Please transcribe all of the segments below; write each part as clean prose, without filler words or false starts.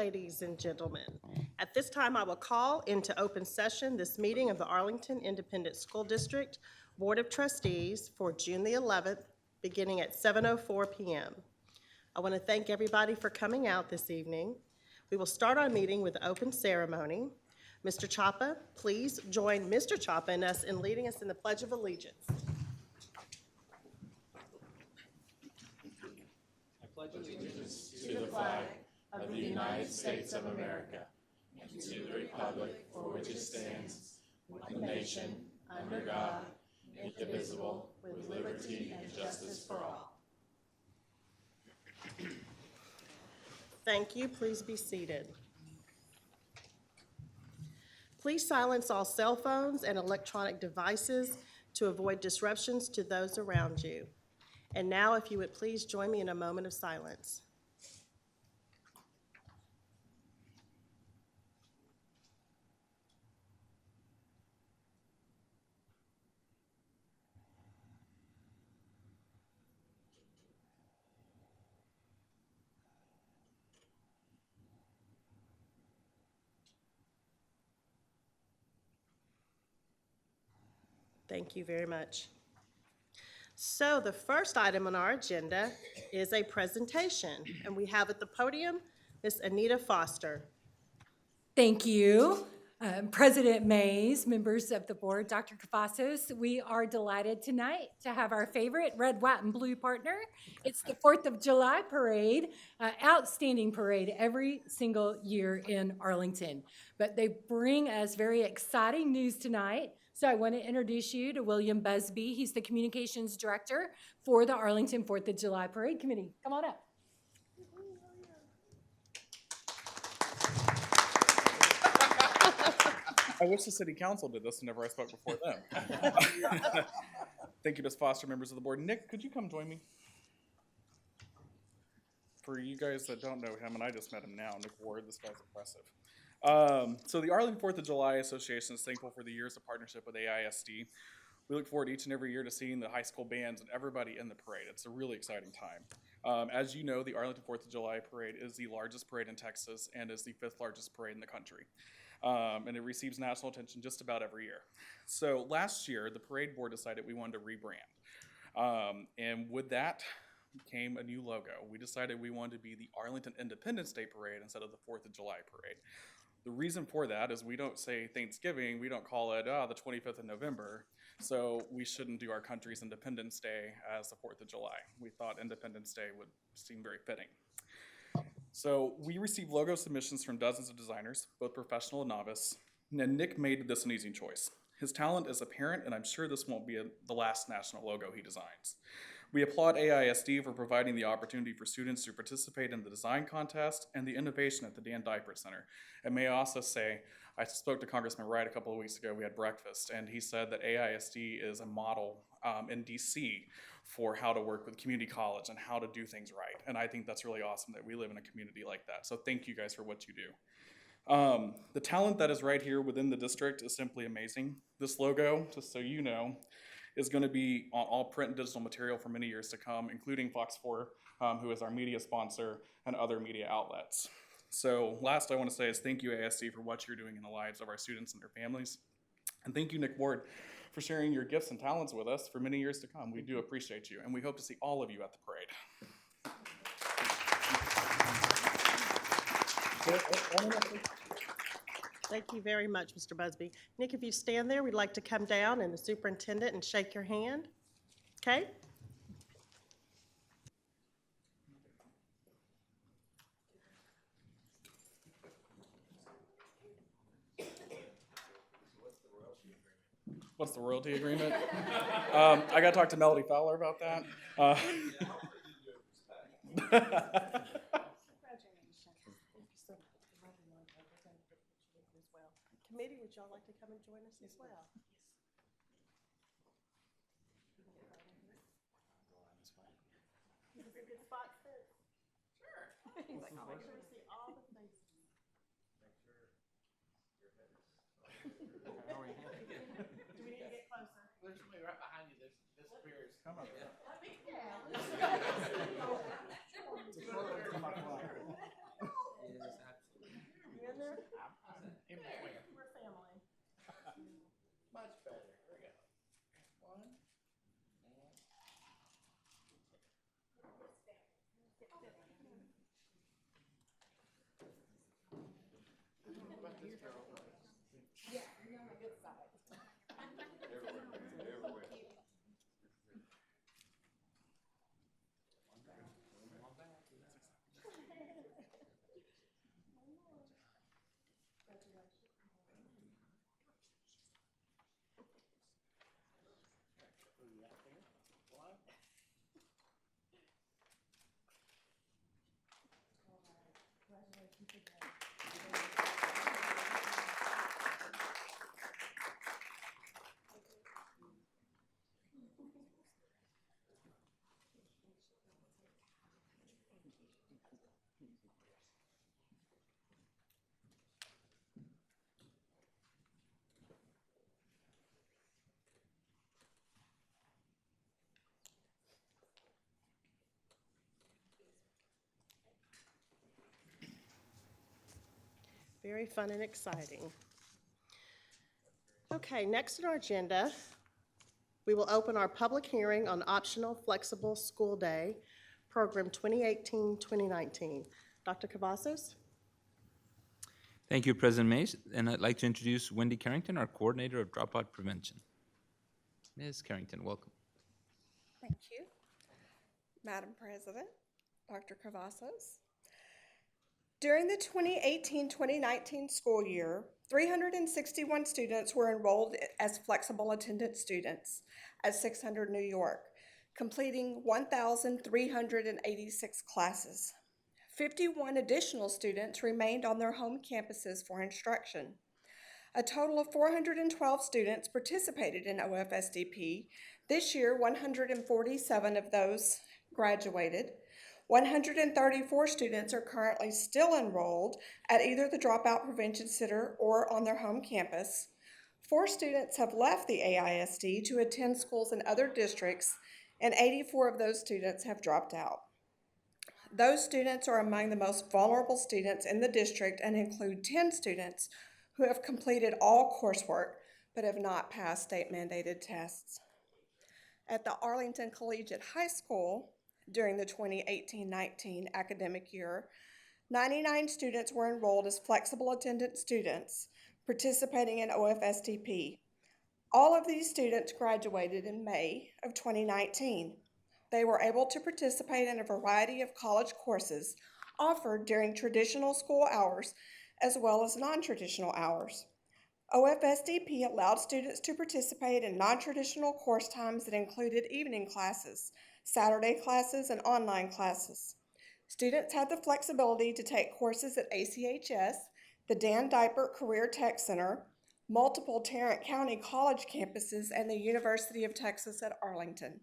ladies and gentlemen. At this time, I will call into open session this meeting of the Arlington Independent School District Board of Trustees for June the 11th, beginning at 7:04 p.m. I want to thank everybody for coming out this evening. We will start our meeting with the open ceremony. Mr. Chapa, please join Mr. Chapa and us in leading us in the Pledge of Allegiance. I pledge allegiance to the flag of the United States of America and to the republic for which it stands, one nation, under God, indivisible, with liberty and justice for all. Thank you. Please be seated. Please silence all cell phones and electronic devices to avoid disruptions to those around you. And now, if you would please join me in a moment of silence. Thank you very much. So the first item on our agenda is a presentation, and we have at the podium Ms. Anita Foster. Thank you. President Mays, members of the board, Dr. Cavazos, we are delighted tonight to have our favorite red, white, and blue partner. It's the 4th of July parade, outstanding parade every single year in Arlington. But they bring us very exciting news tonight. So I want to introduce you to William Busby. He's the communications director for the Arlington 4th of July Parade Committee. Come on up. I wish the city council did this whenever I spoke before them. Thank you, Ms. Foster, members of the board. Nick, could you come join me? For you guys that don't know him, and I just met him now, Nick Ward, this guy's impressive. So the Arlington 4th of July Association is thankful for the years of partnership with AISD. We look forward each and every year to seeing the high school bands and everybody in the parade. It's a really exciting time. As you know, the Arlington 4th of July parade is the largest parade in Texas and is the 5th largest parade in the country. And it receives national attention just about every year. So last year, the parade board decided we wanted to rebrand. And with that came a new logo. We decided we wanted to be the Arlington Independence Day Parade instead of the 4th of July parade. The reason for that is we don't say Thanksgiving, we don't call it the 25th of November, so we shouldn't do our country's Independence Day as the 4th of July. We thought Independence Day would seem very fitting. So we received logo submissions from dozens of designers, both professional and novice, and Nick made this an easy choice. His talent is apparent, and I'm sure this won't be the last national logo he designs. We applaud AISD for providing the opportunity for students to participate in the design contest and the innovation at the Dan Diapert Center. And may I also say, I spoke to Congressman Wright a couple of weeks ago. We had breakfast, and he said that AISD is a model in DC for how to work with community college and how to do things right. And I think that's really awesome that we live in a community like that. So thank you guys for what you do. The talent that is right here within the district is simply amazing. This logo, just so you know, is going to be on all print and digital material for many years to come, including Fox 4, who is our media sponsor, and other media outlets. So last I want to say is thank you, AISD, for what you're doing in the lives of our students and their families. And thank you, Nick Ward, for sharing your gifts and talents with us for many years to come. We do appreciate you, and we hope to see all of you at the parade. Thank you very much, Mr. Busby. Nick, if you stand there, we'd like to come down and the superintendent and shake your hand. Okay? What's the royalty agreement? I got to talk to Melody Fowler about that. Committee, would y'all like to come and join us as well? Is this a good spot, Sid? Sure. He's like, I'll make sure to see all the faces. Do we need to get closer? There's somebody right behind you that disappears. Come on. Let me down. Come on. Very fun and exciting. Okay, next on our agenda, we will open our public hearing on optional flexible school day, program 2018-2019. Dr. Cavazos? Thank you, President Mays, and I'd like to introduce Wendy Carrington, our Coordinator of Dropout Prevention. Ms. Carrington, welcome. Thank you. Madam President, Dr. Cavazos. During the 2018-2019 school year, 361 students were enrolled as flexible attendance students at 600 New York, completing 1,386 classes. 51 additional students remained on their home campuses for instruction. A total of 412 students participated in OFSDP. This year, 147 of those graduated. 134 students are currently still enrolled at either the Dropout Prevention Center or on their home campus. 4 students have left the AISD to attend schools in other districts, and 84 of those students have dropped out. Those students are among the most vulnerable students in the district and include 10 students who have completed all coursework but have not passed state-mandated tests. At the Arlington Collegiate High School, during the 2018-19 academic year, 99 students were enrolled as flexible attendance students participating in OFSDP. All of these students graduated in May of 2019. They were able to participate in a variety of college courses offered during traditional school hours as well as non-traditional hours. OFSDP allowed students to participate in non-traditional course times that included evening classes, Saturday classes, and online classes. Students had the flexibility to take courses at ACHS, the Dan Dipert Career Tech Center, multiple Tarrant County College campuses, and the University of Texas at Arlington.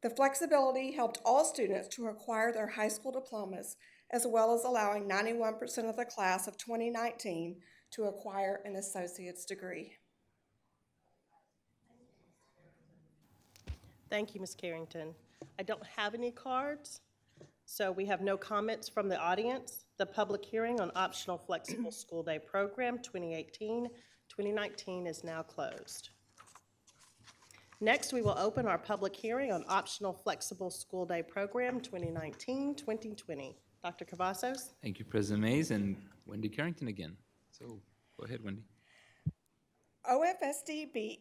The flexibility helped all students to acquire their high school diplomas, as well as allowing 91% of the class of 2019 to acquire an associate's degree. Thank you, Ms. Carrington. I don't have any cards, so we have no comments from the audience. The public hearing on optional flexible school day program 2018-2019 is now closed. Next, we will open our public hearing on optional flexible school day program 2019-2020. Dr. Cavazos? Thank you, President Mays, and Wendy Carrington again. So go ahead, Wendy. OFSDP,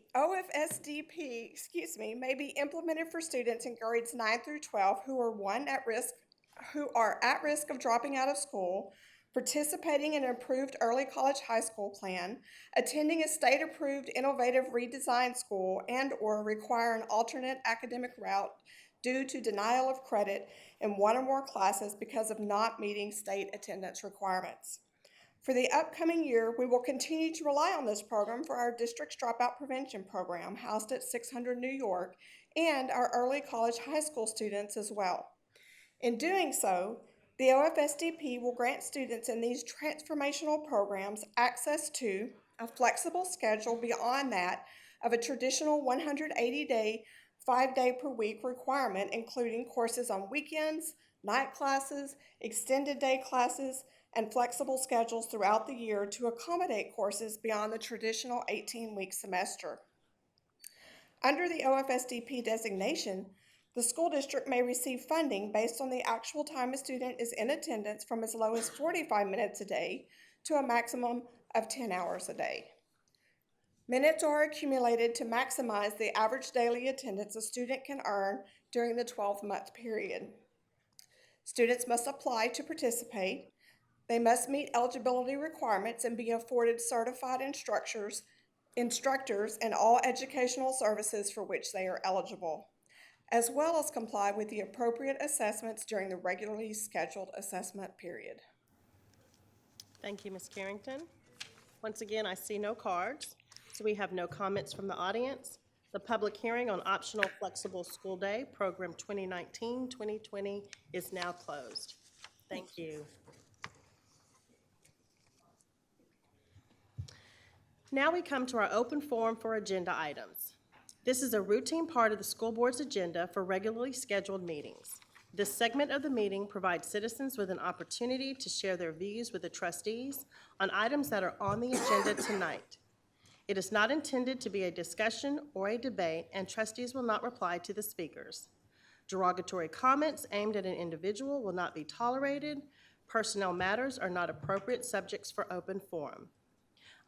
may be implemented for students in grades 9 through 12 who are at risk of dropping out of school, participating in an approved early college high school plan, attending a state-approved innovative redesigned school, and/or require an alternate academic route due to denial of credit in one or more classes because of not meeting state attendance requirements. For the upcoming year, we will continue to rely on this program for our district's dropout prevention program, housed at 600 New York, and our early college high school students as well. In doing so, the OFSDP will grant students in these transformational programs access to a flexible schedule beyond that of a traditional 180-day, 5-day per week requirement, including courses on weekends, night classes, extended day classes, and flexible schedules throughout the year to accommodate courses beyond the traditional 18-week semester. Under the OFSDP designation, the school district may receive funding based on the actual time a student is in attendance from as low as 45 minutes a day to a maximum of 10 hours a day. Minutes are accumulated to maximize the average daily attendance a student can earn during the 12-month period. Students must apply to participate. They must meet eligibility requirements and be afforded certified instructors in all educational services for which they are eligible, as well as comply with the appropriate assessments during the regularly scheduled assessment period. Thank you, Ms. Carrington. Once again, I see no cards, so we have no comments from the audience. The public hearing on optional flexible school day, program 2019-2020, is now closed. Thank you. Now we come to our open forum for agenda items. This is a routine part of the school board's agenda for regularly scheduled meetings. This segment of the meeting provides citizens with an opportunity to share their views with the trustees on items that are on the agenda tonight. It is not intended to be a discussion or a debate, and trustees will not reply to the speakers. Derogatory comments aimed at an individual will not be tolerated. Personnel matters are not appropriate subjects for open forum.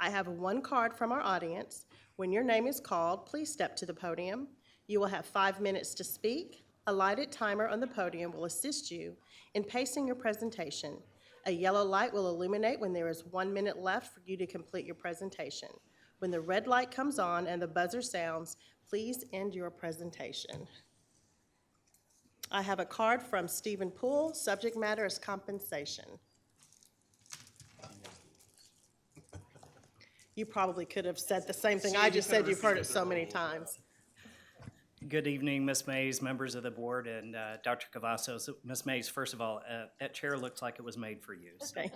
I have one card from our audience. When your name is called, please step to the podium. You will have 5 minutes to speak. A lighted timer on the podium will assist you in pacing your presentation. A yellow light will illuminate when there is 1 minute left for you to complete your presentation. When the red light comes on and the buzzer sounds, please end your presentation. I have a card from Stephen Poole. Subject matter is compensation. You probably could have said the same thing I just said. You've heard it so many times. Good evening, Ms. Mays, members of the board, and Dr. Cavazos. Ms. Mays, first of all, that chair looks like it was made for you. So Okay.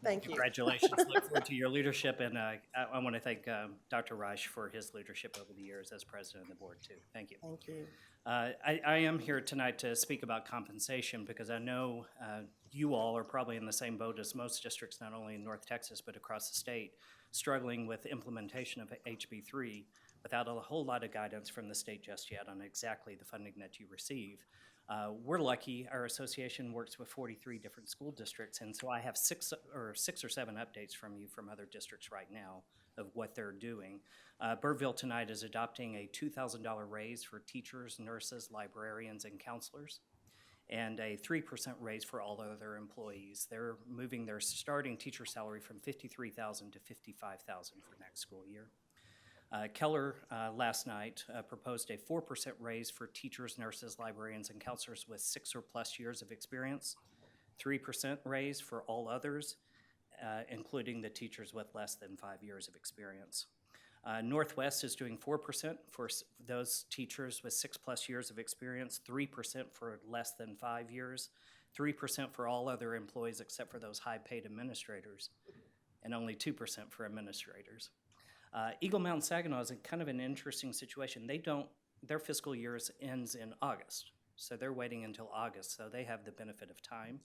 Thank you. congratulations. Look forward to your leadership, and I want to thank Dr. Reich for his leadership over the years as president of the board, too. Thank you. Thank you. I am here tonight to speak about compensation because I know you all are probably in the same boat as most districts, not only in North Texas, but across the state, struggling with implementation of HB3 without a whole lot of guidance from the state just yet on exactly the funding that you receive. We're lucky, our association works with 43 different school districts, and so I have six or seven updates from you from other districts right now of what they're doing. Burtville tonight is adopting a $2,000 raise for teachers, nurses, librarians, and counselors, and a 3% raise for all other employees. They're moving their starting teacher salary from $53,000 to $55,000 for next school year. Keller last night proposed a 4% raise for teachers, nurses, librarians, and counselors with 6 or plus years of experience, 3% raise for all others, including the teachers with less than 5 years of experience. Northwest is doing 4% for those teachers with 6 plus years of experience, 3% for less than 5 years, 3% for all other employees except for those high-paid administrators, and only 2% for administrators. Eagle Mountain Saginaw is kind of an interesting situation. Their fiscal year ends in August, so they're waiting until August, so they have the benefit of time.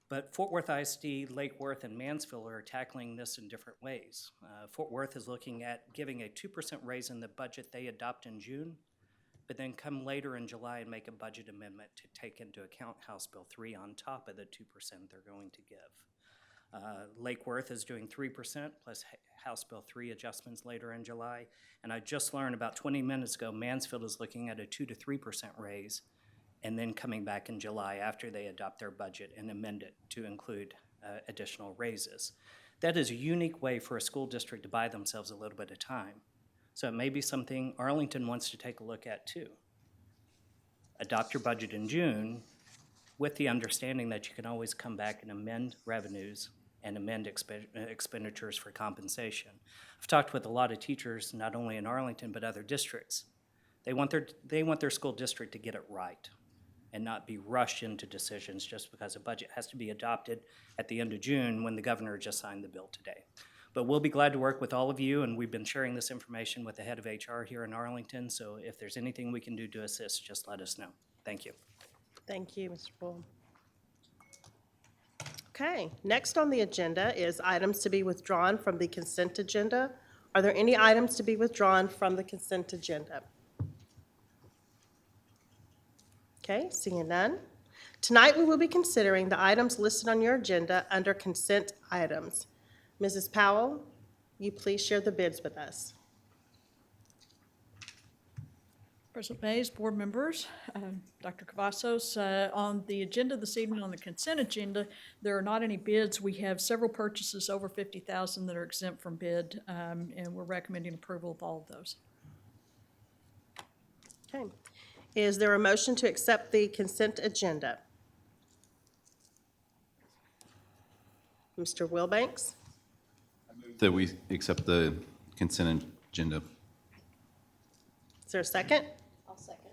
But Fort Worth ISD, Lake Worth, and Mansfield are tackling this in different ways. Fort Worth is looking at giving a 2% raise in the budget they adopt in June, but then come later in July and make a budget amendment to take into account House Bill 3 on top of the 2% they're going to give. Lake Worth is doing 3% plus House Bill 3 adjustments later in July. And I just learned about 20 minutes ago, Mansfield is looking at a 2 to 3% raise and then coming back in July after they adopt their budget and amend it to include additional raises. That is a unique way for a school district to buy themselves a little bit of time. So it may be something Arlington wants to take a look at too. Adopt your budget in June with the understanding that you can always come back and amend revenues and amend expenditures for compensation. I've talked with a lot of teachers, not only in Arlington, but other districts. They want their school district to get it right and not be rushed into decisions just because a budget has to be adopted at the end of June when the governor just signed the bill today. But we'll be glad to work with all of you, and we've been sharing this information with the head of HR here in Arlington, so if there's anything we can do to assist, just let us know. Thank you. Thank you, Mr. Poole. Okay, next on the agenda is items to be withdrawn from the consent agenda. Are there any items to be withdrawn from the consent agenda? Okay, seeing none. Tonight we will be considering the items listed on your agenda under consent items. Mrs. Powell, you please share the bids with us. President Mays, board members, Dr. Cavazos, on the agenda this evening, on the consent agenda, there are not any bids. We have several purchases over $50,000 that are exempt from bid, and we're recommending approval of all of those. Okay, is there a motion to accept the consent agenda? Mr. Wilbanks? That we accept the consent agenda. Is there a second? I'll second.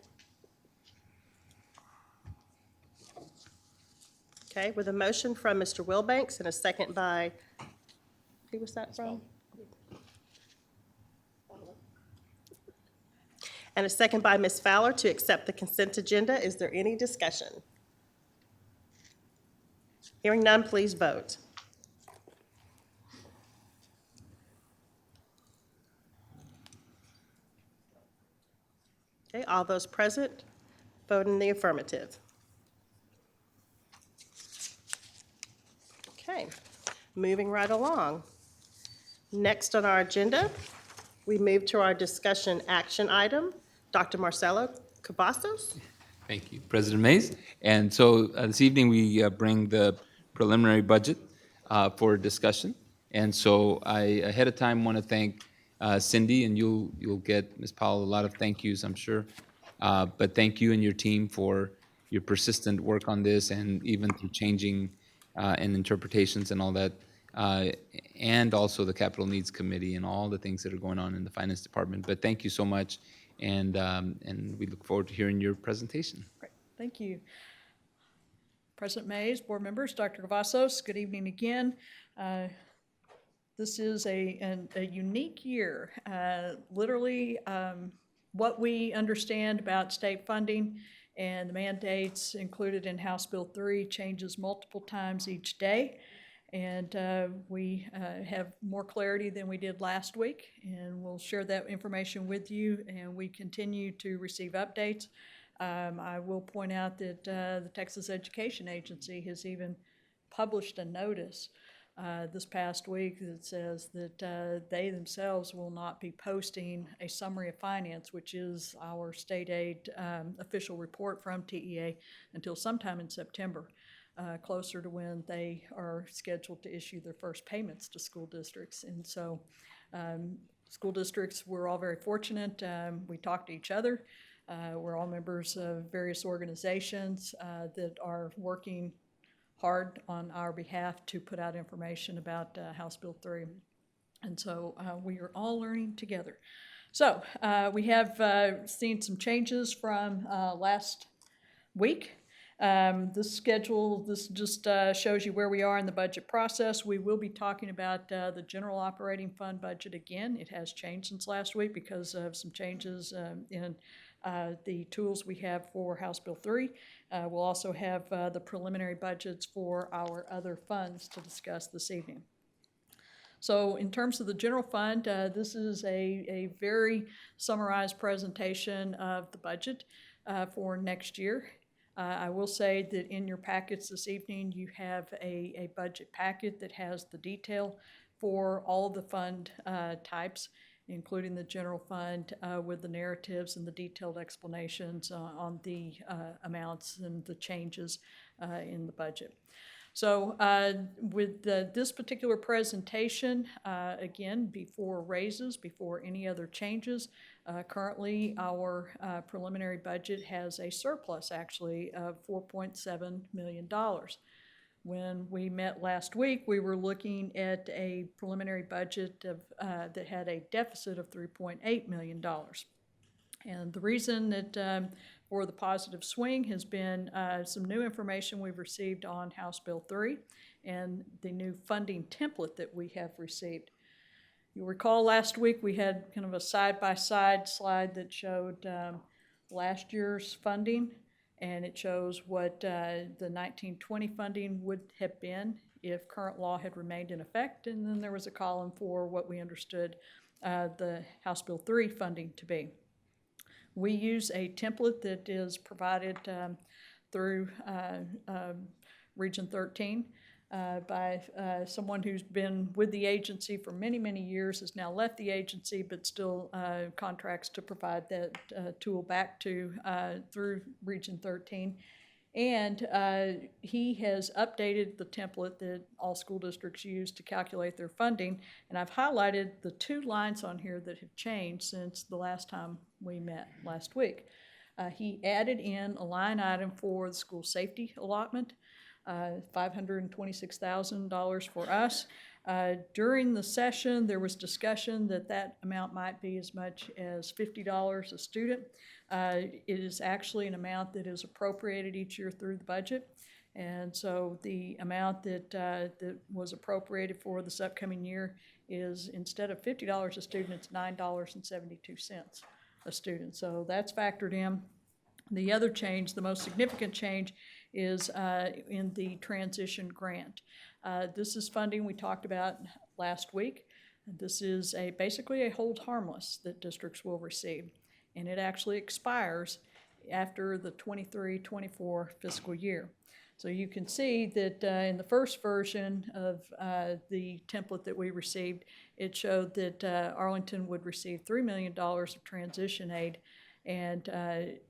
Okay, with a motion from Mr. Wilbanks and a second by, who was that from? And a second by Ms. Fowler to accept the consent agenda. Is there any discussion? Hearing none, please vote. Okay, all those present, vote in the affirmative. Okay, moving right along. Next on our agenda, we move to our discussion action item. Dr. Marcelo Cavazos. Thank you, President Mays. And so this evening, we bring the preliminary budget for discussion. And so I, ahead of time, want to thank Cindy, and you'll get, Ms. Powell, a lot of thank yous, I'm sure. But thank you and your team for your persistent work on this, and even through changing and interpretations and all that. And also the Capital Needs Committee and all the things that are going on in the Finance Department. But thank you so much, and we look forward to hearing your presentation. Great, thank you. President Mays, board members, Dr. Cavazos, good evening again. This is a unique year. Literally, what we understand about state funding and the mandates included in House Bill 3 changes multiple times each day. And we have more clarity than we did last week, and we'll share that information with you, and we continue to receive updates. I will point out that the Texas Education Agency has even published a notice this past week that says that they themselves will not be posting a summary of finance, which is our state aid official report from TEA, until sometime in September. Closer to when they are scheduled to issue their first payments to school districts. And so school districts, we're all very fortunate. We talk to each other. We're all members of various organizations that are working hard on our behalf to put out information about House Bill 3. And so we are all learning together. So we have seen some changes from last week. This schedule, this just shows you where we are in the budget process. We will be talking about the general operating fund budget again. It has changed since last week because of some changes in the tools we have for House Bill 3. We'll also have the preliminary budgets for our other funds to discuss this evening. So in terms of the general fund, this is a very summarized presentation of the budget for next year. I will say that in your packets this evening, you have a budget packet that has the detail for all the fund types, including the general fund with the narratives and the detailed explanations on the amounts and the changes in the budget. So with this particular presentation, again, before raises, before any other changes, currently our preliminary budget has a surplus actually of $4.7 million. When we met last week, we were looking at a preliminary budget of, that had a deficit of $3.8 million. And the reason that for the positive swing has been some new information we've received on House Bill 3 and the new funding template that we have received. You'll recall last week we had kind of a side-by-side slide that showed last year's funding, and it shows what the 1920 funding would have been if current law had remained in effect, and then there was a column for what we understood the House Bill 3 funding to be. We use a template that is provided through Region 13 by someone who's been with the agency for many, many years, has now left the agency, but still contracts to provide that tool back to through Region 13. And he has updated the template that all school districts use to calculate their funding. And I've highlighted the two lines on here that have changed since the last time we met last week. He added in a line item for the school safety allotment, $526,000 for us. During the session, there was discussion that that amount might be as much as $50 a student. It is actually an amount that is appropriated each year through the budget. And so the amount that, that was appropriated for this upcoming year is, instead of $50 a student, it's $9.72 a student. So that's factored in. The other change, the most significant change, is in the transition grant. This is funding we talked about last week. This is basically a hold harmless that districts will receive, and it actually expires after the 23-24 fiscal year. So you can see that in the first version of the template that we received, it showed that Arlington would receive $3 million of transition aid, and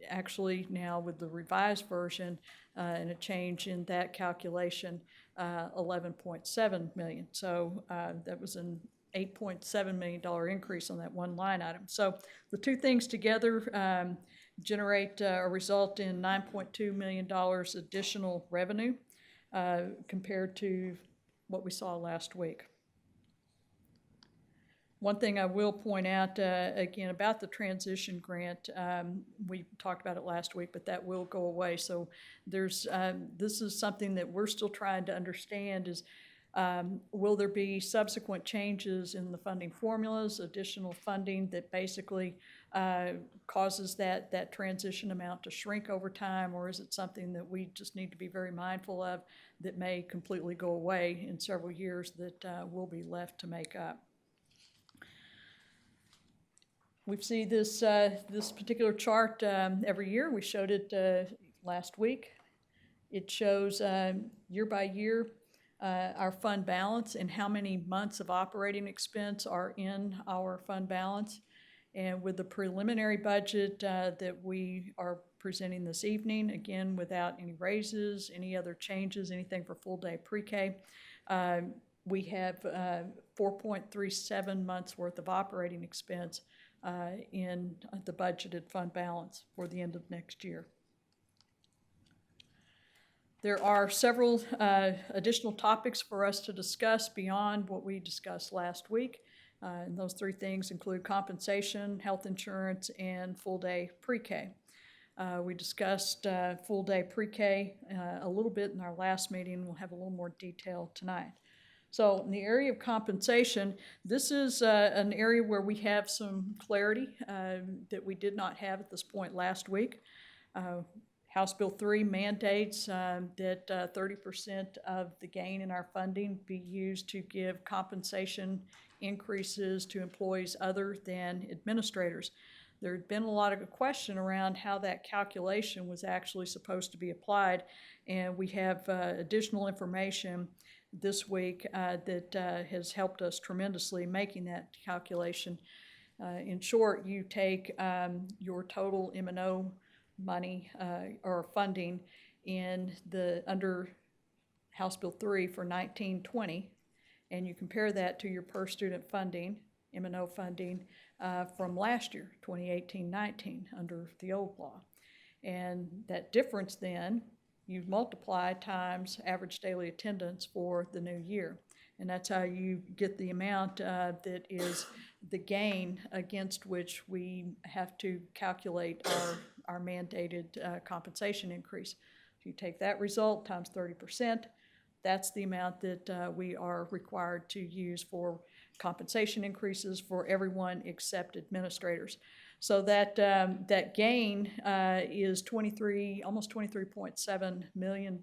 actually now with the revised version and a change in that calculation, $11.7 million. So that was an $8.7 million increase on that one line item. So the two things together generate or result in $9.2 million additional revenue compared to what we saw last week. One thing I will point out again about the transition grant, we talked about it last week, but that will go away. So there's this is something that we're still trying to understand is will there be subsequent changes in the funding formulas, additional funding that basically causes that transition amount to shrink over time, or is it something that we just need to be very mindful of that may completely go away in several years that will be left to make up? We see this particular chart every year. We showed it last week. It shows year by year our fund balance and how many months of operating expense are in our fund balance. And with the preliminary budget that we are presenting this evening, again, without any raises, any other changes, anything for full day pre-K, we have 4.37 months worth of operating expense in the budgeted fund balance for the end of next year. There are several additional topics for us to discuss beyond what we discussed last week. And those three things include compensation, health insurance, and full-day pre-K. We discussed full-day pre-K a little bit in our last meeting. We'll have a little more detail tonight. So in the area of compensation, this is an area where we have some clarity that we did not have at this point last week. House Bill 3 mandates that 30% of the gain in our funding be used to give compensation increases to employees other than administrators. There had been a lot of question around how that calculation was actually supposed to be applied, and we have additional information this week that has helped us tremendously making that calculation. In short, you take your total M&O money or funding in under House Bill 3 for 1920, and you compare that to your per student funding, M&O funding, from last year, 2018-19, under the old law. And that difference then, you multiply times average daily attendance for the new year. And that's how you get the amount that is the gain against which we have to calculate our mandated compensation increase. If you take that result times 30%, that's the amount that we are required to use for compensation increases for everyone except administrators. So that gain is almost $23.7 million,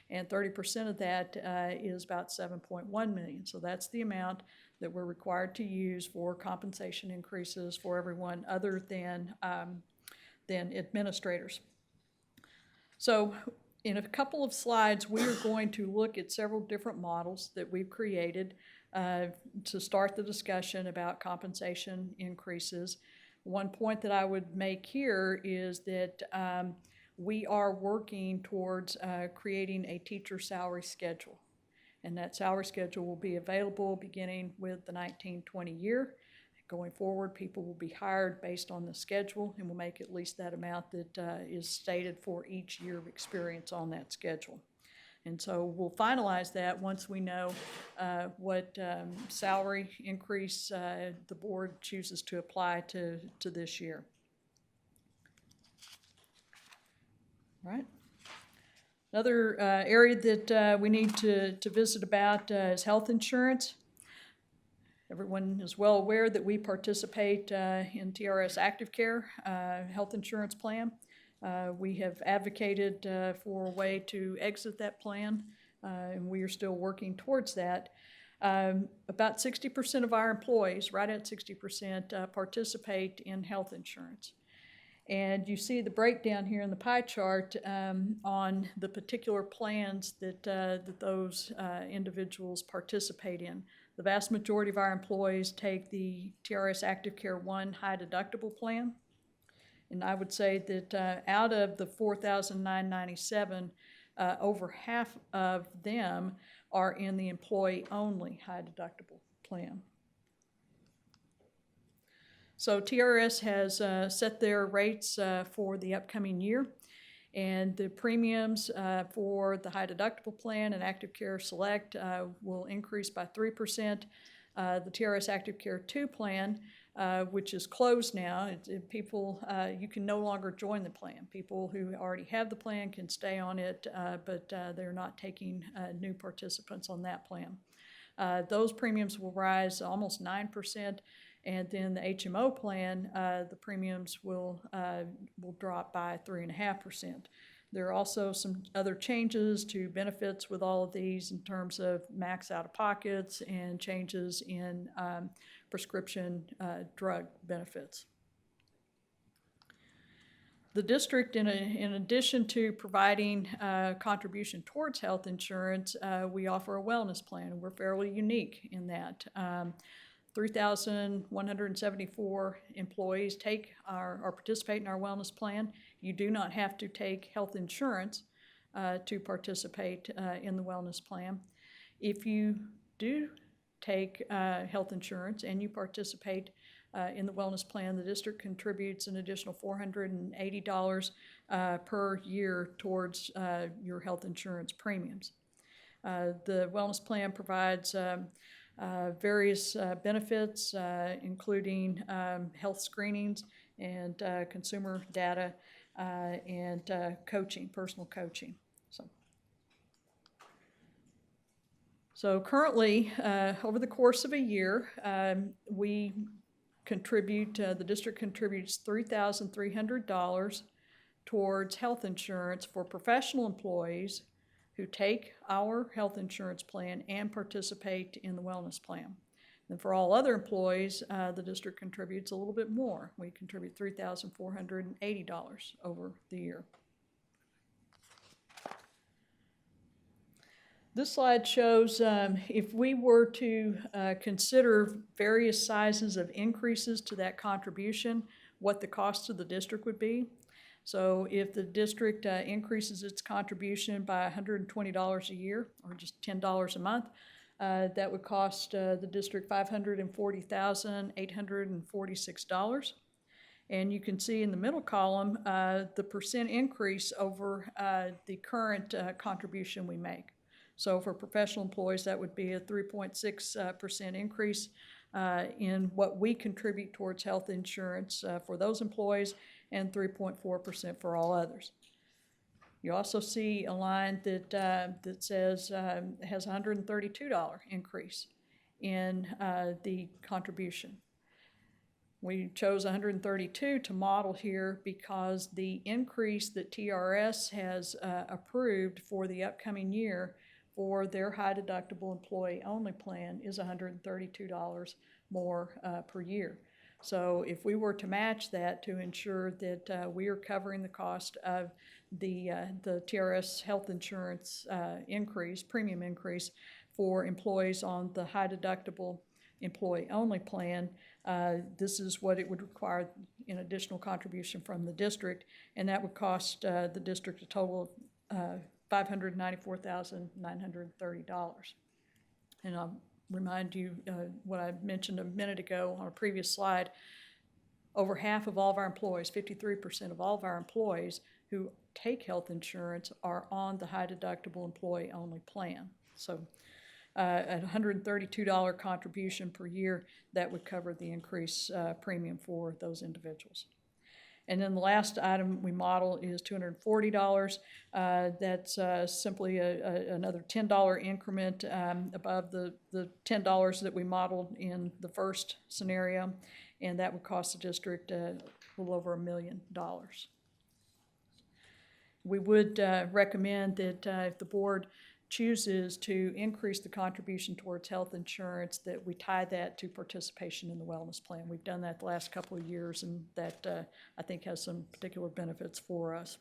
and 30% of that is about $7.1 million. So that's the amount that we're required to use for compensation increases for everyone other than administrators. So in a couple of slides, we are going to look at several different models that we've created to start the discussion about compensation increases. One point that I would make here is that we are working towards creating a teacher salary schedule. And that salary schedule will be available beginning with the 1920 year. Going forward, people will be hired based on the schedule, and we'll make at least that amount that is stated for each year of experience on that schedule. And so we'll finalize that once we know what salary increase the board chooses to apply to this year. All right. Another area that we need to visit about is health insurance. Everyone is well aware that we participate in TRS Active Care health insurance plan. We have advocated for a way to exit that plan, and we are still working towards that. About 60% of our employees, right at 60%, participate in health insurance. And you see the breakdown here in the pie chart on the particular plans that those individuals participate in. The vast majority of our employees take the TRS Active Care 1 high deductible plan. And I would say that out of the 4,997, over half of them are in the employee-only high deductible plan. So TRS has set their rates for the upcoming year, and the premiums for the high deductible plan and Active Care Select will increase by 3%. The TRS Active Care 2 plan, which is closed now, you can no longer join the plan. People who already have the plan can stay on it, but they're not taking new participants on that plan. Those premiums will rise almost 9%. And then the HMO plan, the premiums will drop by 3.5%. There are also some other changes to benefits with all of these in terms of max out-of-pockets and changes in prescription drug benefits. The district, in addition to providing contribution towards health insurance, we offer a wellness plan. We're fairly unique in that. 3,174 employees participate in our wellness plan. You do not have to take health insurance to participate in the wellness plan. If you do take health insurance and you participate in the wellness plan, the district contributes an additional $480 per year towards your health insurance premiums. The wellness plan provides various benefits, including health screenings and consumer data and coaching, personal coaching. So currently, over the course of a year, we contribute, the district contributes $3,300 towards health insurance for professional employees who take our health insurance plan and participate in the wellness plan. And for all other employees, the district contributes a little bit more. We contribute $3,480 over the year. This slide shows if we were to consider various sizes of increases to that contribution, what the cost of the district would be. So if the district increases its contribution by $120 a year, or just $10 a month, that would cost the district $540,846. And you can see in the middle column the percent increase over the current contribution we make. So for professional employees, that would be a 3.6% increase in what we contribute towards health insurance for those employees, and 3.4% for all others. You also see a line that says has $132 increase in the contribution. We chose 132 to model here because the increase that TRS has approved for the upcoming year for their high deductible employee only plan is $132 more per year. So if we were to match that to ensure that we are covering the cost of the TRS health insurance premium increase for employees on the high deductible employee only plan, this is what it would require in additional contribution from the district, and that would cost the district a total of $594,930. And I'll remind you what I mentioned a minute ago on a previous slide. Over half of all of our employees, 53% of all of our employees who take health insurance are on the high deductible employee only plan. So at $132 contribution per year, that would cover the increased premium for those individuals. And then the last item we model is $240. That's simply another $10 increment above the $10 that we modeled in the first scenario, and that would cost the district a little over $1 million. We would recommend that if the board chooses to increase the contribution towards health insurance, that we tie that to participation in the wellness plan. We've done that the last couple of years, and that I think has some particular benefits for us.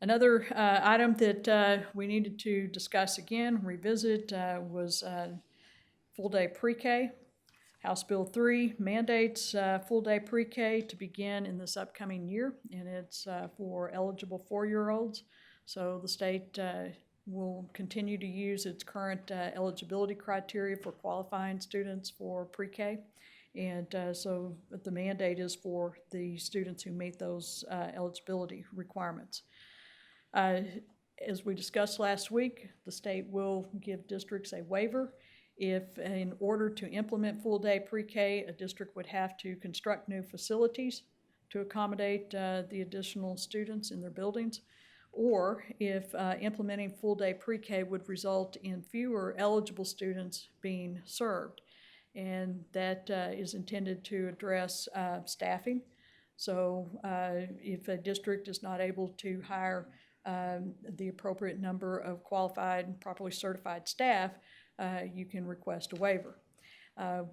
Another item that we needed to discuss again, revisit, was full-day pre-K. House Bill 3 mandates full-day pre-K to begin in this upcoming year, and it's for eligible 4-year-olds. So the state will continue to use its current eligibility criteria for qualifying students for pre-K. And so the mandate is for the students who meet those eligibility requirements. As we discussed last week, the state will give districts a waiver if, in order to implement full-day pre-K, a district would have to construct new facilities to accommodate the additional students in their buildings, or if implementing full-day pre-K would result in fewer eligible students being served. And that is intended to address staffing. So if a district is not able to hire the appropriate number of qualified and properly certified staff, you can request a waiver.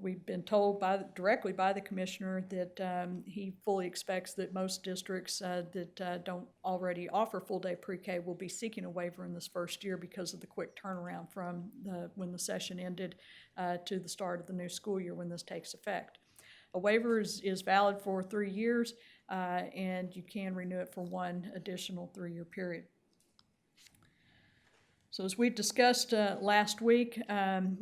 We've been told directly by the commissioner that he fully expects that most districts that don't already offer full-day pre-K will be seeking a waiver in this first year because of the quick turnaround from when the session ended to the start of the new school year when this takes effect. A waiver is valid for 3 years, and you can renew it for one additional 3-year period. So as we discussed last week,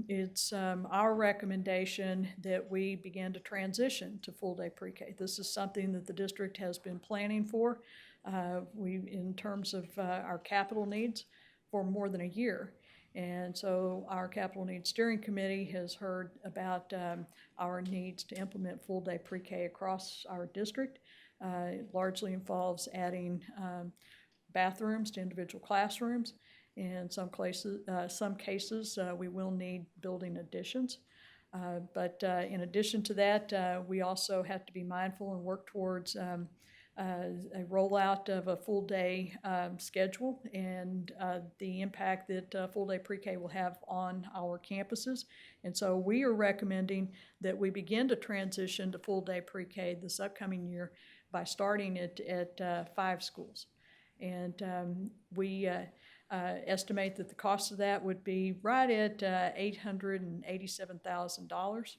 it's our recommendation that we begin to transition to full-day pre-K. This is something that the district has been planning for, in terms of our capital needs, for more than a year. And so our Capital Needs Steering Committee has heard about our needs to implement full-day pre-K across our district. It largely involves adding bathrooms to individual classrooms. In some cases, we will need building additions. But in addition to that, we also have to be mindful and work towards a rollout of a full-day schedule and the impact that full-day pre-K will have on our campuses. And so we are recommending that we begin to transition to full-day pre-K this upcoming year by starting it at 5 schools. And we estimate that the cost of that would be right at $887,000.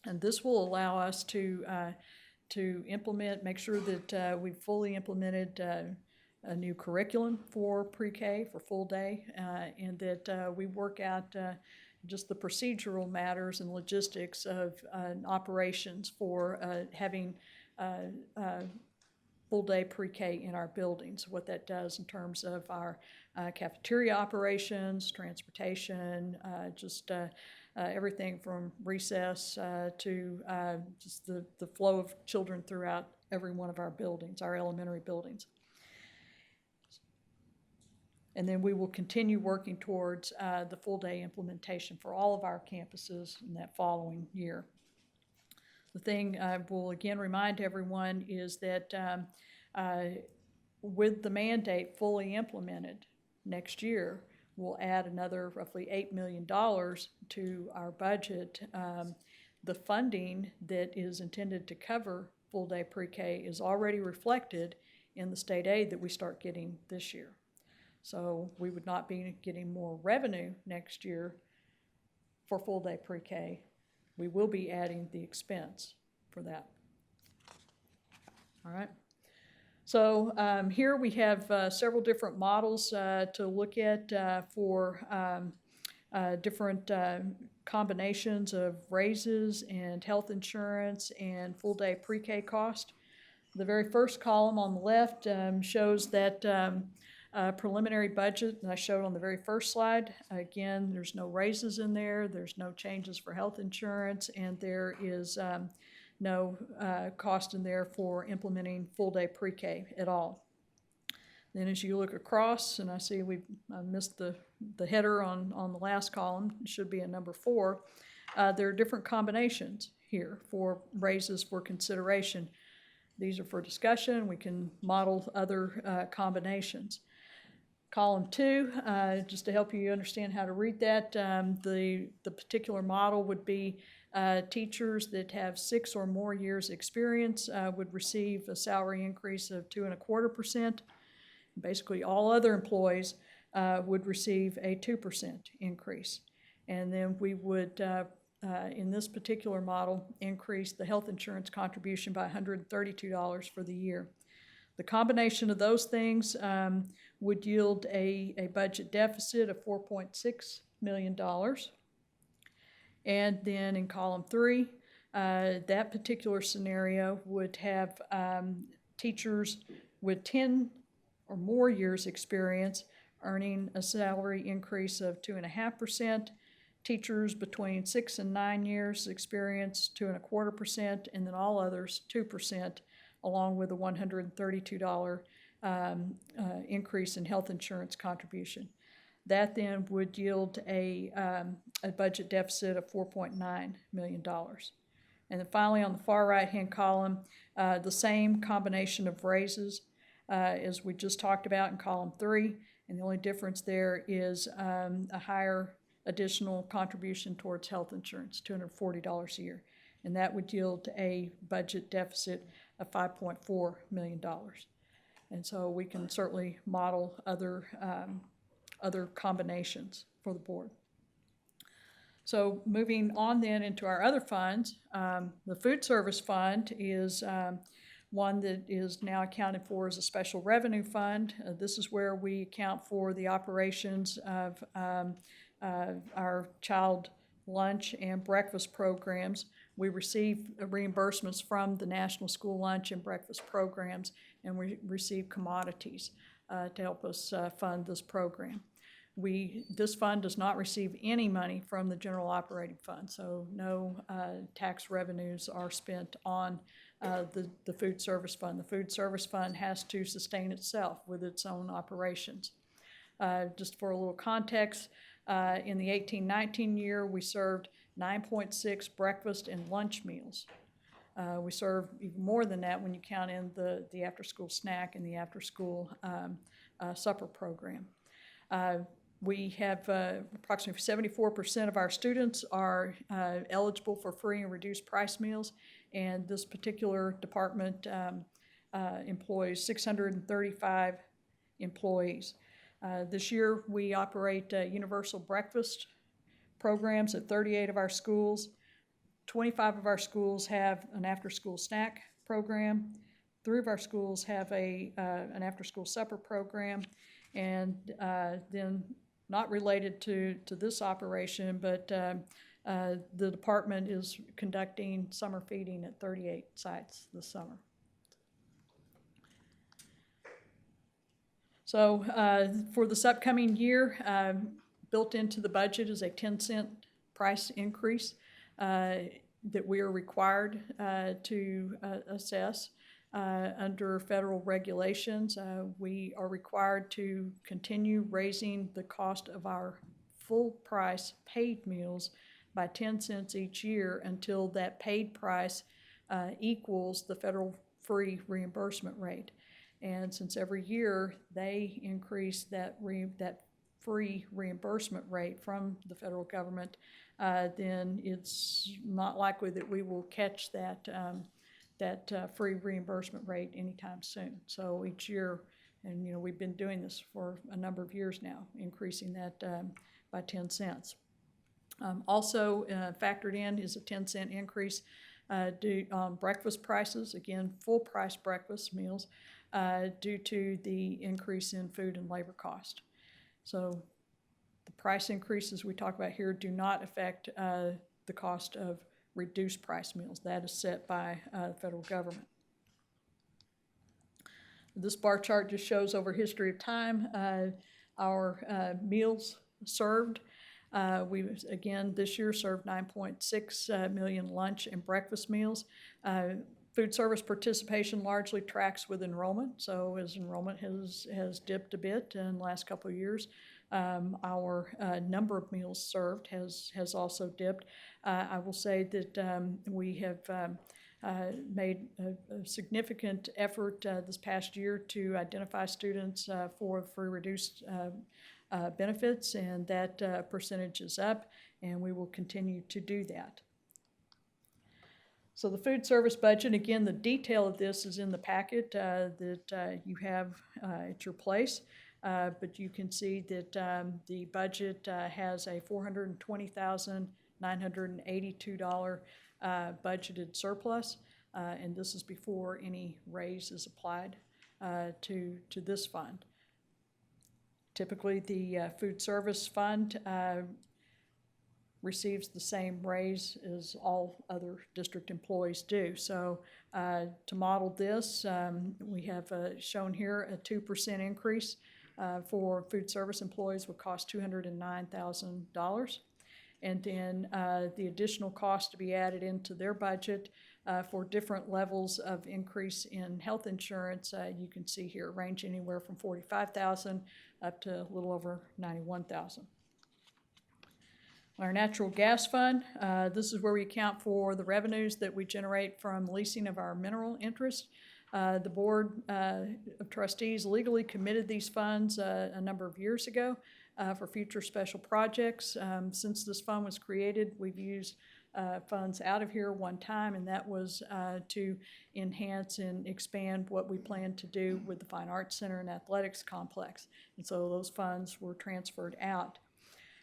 And this will allow us to implement, make sure that we've fully implemented a new curriculum for pre-K, for full day, and that we work out just the procedural matters and logistics of operations for having full-day pre-K in our buildings, what that does in terms of our cafeteria operations, transportation, everything from recess to just the flow of children throughout every one of our buildings, our elementary buildings. And then we will continue working towards the full-day implementation for all of our campuses in that following year. The thing I will again remind everyone is that with the mandate fully implemented next year, we'll add another roughly $8 million to our budget. The funding that is intended to cover full-day pre-K is already reflected in the state aid that we start getting this year. So we would not be getting more revenue next year for full-day pre-K. We will be adding the expense for that. All right. So here we have several different models to look at for different combinations of raises and health insurance and full-day pre-K cost. The very first column on the left shows that preliminary budget that I showed on the very first slide. Again, there's no raises in there, there's no changes for health insurance, and there is no cost in there for implementing full-day pre-K at all. Then as you look across, and I see I missed the header on the last column, it should be a number 4, there are different combinations here for raises for consideration. These are for discussion. We can model other combinations. Column 2, just to help you understand how to read that, the particular model would be teachers that have 6 or more years experience would receive a salary increase of 2.25%. Basically, all other employees would receive a 2% increase. And then we would, in this particular model, increase the health insurance contribution by $132 for the year. The combination of those things would yield a budget deficit of $4.6 million. And then in column 3, that particular scenario would have teachers with 10 or more years experience earning a salary increase of 2.5%, teachers between 6 and 9 years experience 2.25%, and then all others 2%, along with a $132 increase in health insurance contribution. That then would yield a budget deficit of $4.9 million. And then finally, on the far right-hand column, the same combination of raises as we just talked about in column 3, and the only difference there is a higher additional contribution towards health insurance, $240 a year. And that would yield a budget deficit of $5.4 million. And so we can certainly model other combinations for the board. So moving on then into our other funds, the food service fund is one that is now accounted for as a special revenue fund. This is where we account for the operations of our child lunch and breakfast programs. We receive reimbursements from the National School Lunch and Breakfast Programs, and we receive commodities to help us fund this program. This fund does not receive any money from the general operating fund, so no tax revenues are spent on the food service fund. The food service fund has to sustain itself with its own operations. Just for a little context, in the 18-19 year, we served 9.6 breakfast and lunch meals. We serve even more than that when you count in the after-school snack and the after-school supper program. We have approximately 74% of our students are eligible for free and reduced price meals, and this particular department employs 635 employees. This year, we operate universal breakfast programs at 38 of our schools. 25 of our schools have an after-school snack program. 3 of our schools have an after-school supper program. And then, not related to this operation, but the department is conducting summer feeding at 38 sites this summer. So for this upcoming year, built into the budget is a 10-cent price increase that we are required to assess under federal regulations. We are required to continue raising the cost of our full price paid meals by 10 cents each year until that paid price equals the federal free reimbursement rate. And since every year they increase that free reimbursement rate from the federal government, then it's not likely that we will catch that free reimbursement rate anytime soon. So each year, and we've been doing this for a number of years now, increasing that by 10 cents. Also factored in is a 10-cent increase due on breakfast prices, again, full price breakfast meals, due to the increase in food and labor cost. So the price increases we talk about here do not affect the cost of reduced price meals. That is set by the federal government. This bar chart just shows over history of time our meals served. We, again, this year served 9.6 million lunch and breakfast meals. Food service participation largely tracks with enrollment. So as enrollment has dipped a bit in the last couple of years, our number of meals served has also dipped. I will say that we have made a significant effort this past year to identify students for reduced benefits, and that percentage is up, and we will continue to do that. So the food service budget, again, the detail of this is in the packet that you have at your place. But you can see that the budget has a $420,982 budgeted surplus, and this is before any raise is applied to this fund. Typically, the food service fund receives the same raise as all other district employees do. So to model this, we have shown here a 2% increase for food service employees would cost $209,000. And then the additional cost to be added into their budget for different levels of increase in health insurance, you can see here range anywhere from $45,000 up to a little over $91,000. Our natural gas fund, this is where we account for the revenues that we generate from leasing of our mineral interest. The Board of Trustees legally committed these funds a number of years ago for future special projects. Since this fund was created, we've used funds out of here one time, and that was to enhance and expand what we plan to do with the Fine Arts Center and Athletics Complex. And so those funds were transferred out.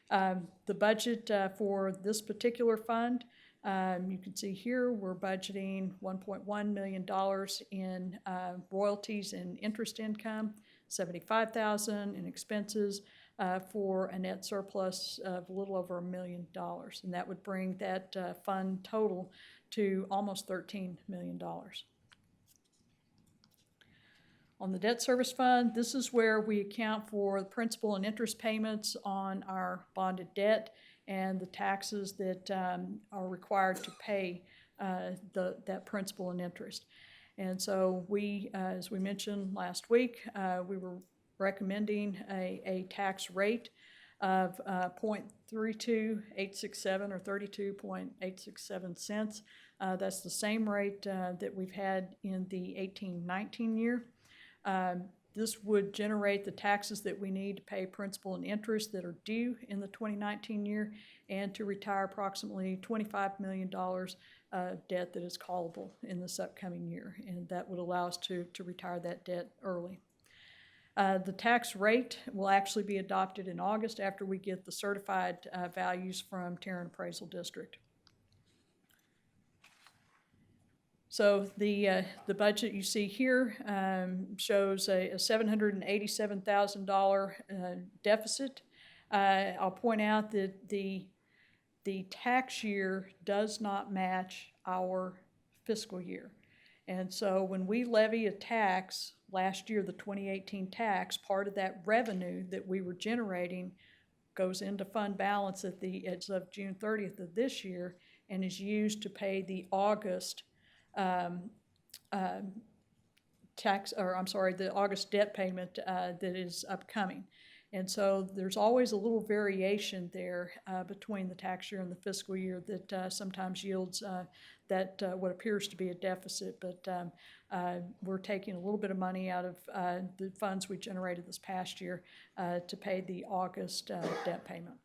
The budget for this particular fund, you can see here we're budgeting $1.1 million in royalties and interest income, $75,000 in expenses for a net surplus of a little over $1 million. And that would bring that fund total to almost $13 million. On the debt service fund, this is where we account for the principal and interest payments on our bonded debt and the taxes that are required to pay that principal and interest. And so we, as we mentioned last week, we were recommending a tax rate of 0.32867 or 32.867 cents. That's the same rate that we've had in the 18-19 year. This would generate the taxes that we need to pay principal and interest that are due in the 2019 year and to retire approximately $25 million debt that is callable in this upcoming year. And that would allow us to retire that debt early. The tax rate will actually be adopted in August after we get the certified values from Tarrant Appraisal District. So the budget you see here shows a $787,000 deficit. I'll point out that the tax year does not match our fiscal year. And so when we levy a tax, last year the 2018 tax, part of that revenue that we were generating goes into fund balance as of June 30th of this year and is used to pay the August the August debt payment that is upcoming. And so there's always a little variation there between the tax year and the fiscal year that sometimes yields what appears to be a deficit. But we're taking a little bit of money out of the funds we generated this past year to pay the August debt payment.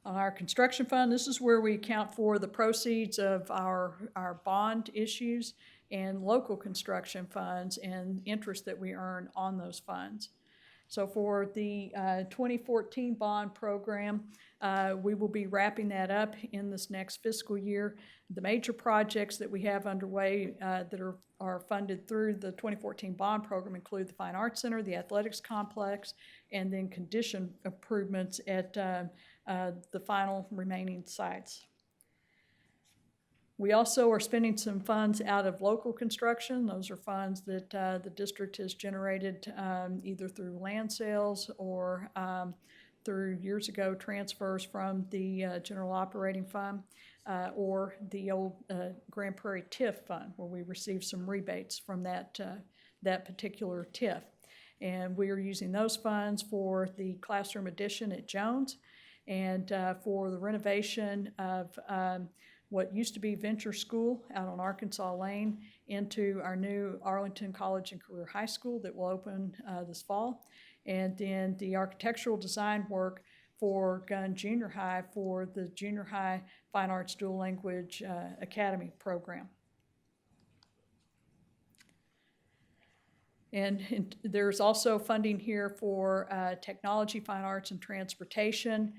On our construction fund, this is where we account for the proceeds of our bond issues and local construction funds and interest that we earn on those funds. So for the 2014 bond program, we will be wrapping that up in this next fiscal year. The major projects that we have underway that are funded through the 2014 bond program include the Fine Arts Center, the Athletics Complex, and then condition improvements at the final remaining sites. We also are spending some funds out of local construction. Those are funds that the district has generated either through land sales or through years ago transfers from the general operating fund or the old Grand Prairie TIF fund, where we received some rebates from that particular TIF. And we are using those funds for the classroom addition at Jones and for the renovation of what used to be Venture School out on Arkansas Lane into our new Arlington College and Career High School that will open this fall. And then the architectural design work for Gunn Junior High for the Junior High Fine Arts Dual Language Academy program. And there's also funding here for technology, fine arts, and transportation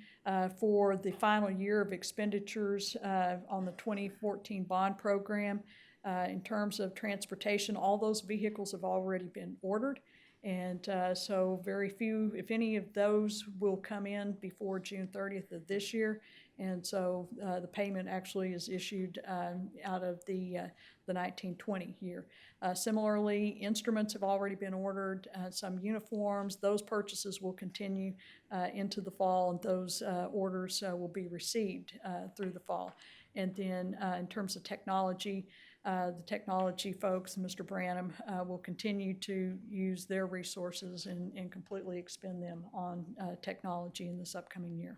for the final year of expenditures on the 2014 bond program. In terms of transportation, all those vehicles have already been ordered. And so very few, if any of those, will come in before June 30th of this year. And so the payment actually is issued out of the 1920 year. Similarly, instruments have already been ordered, some uniforms. Those purchases will continue into the fall, and those orders will be received through the fall. And then in terms of technology, the technology folks, Mr. Branham, will continue to use their resources and completely expend them on technology in this upcoming year.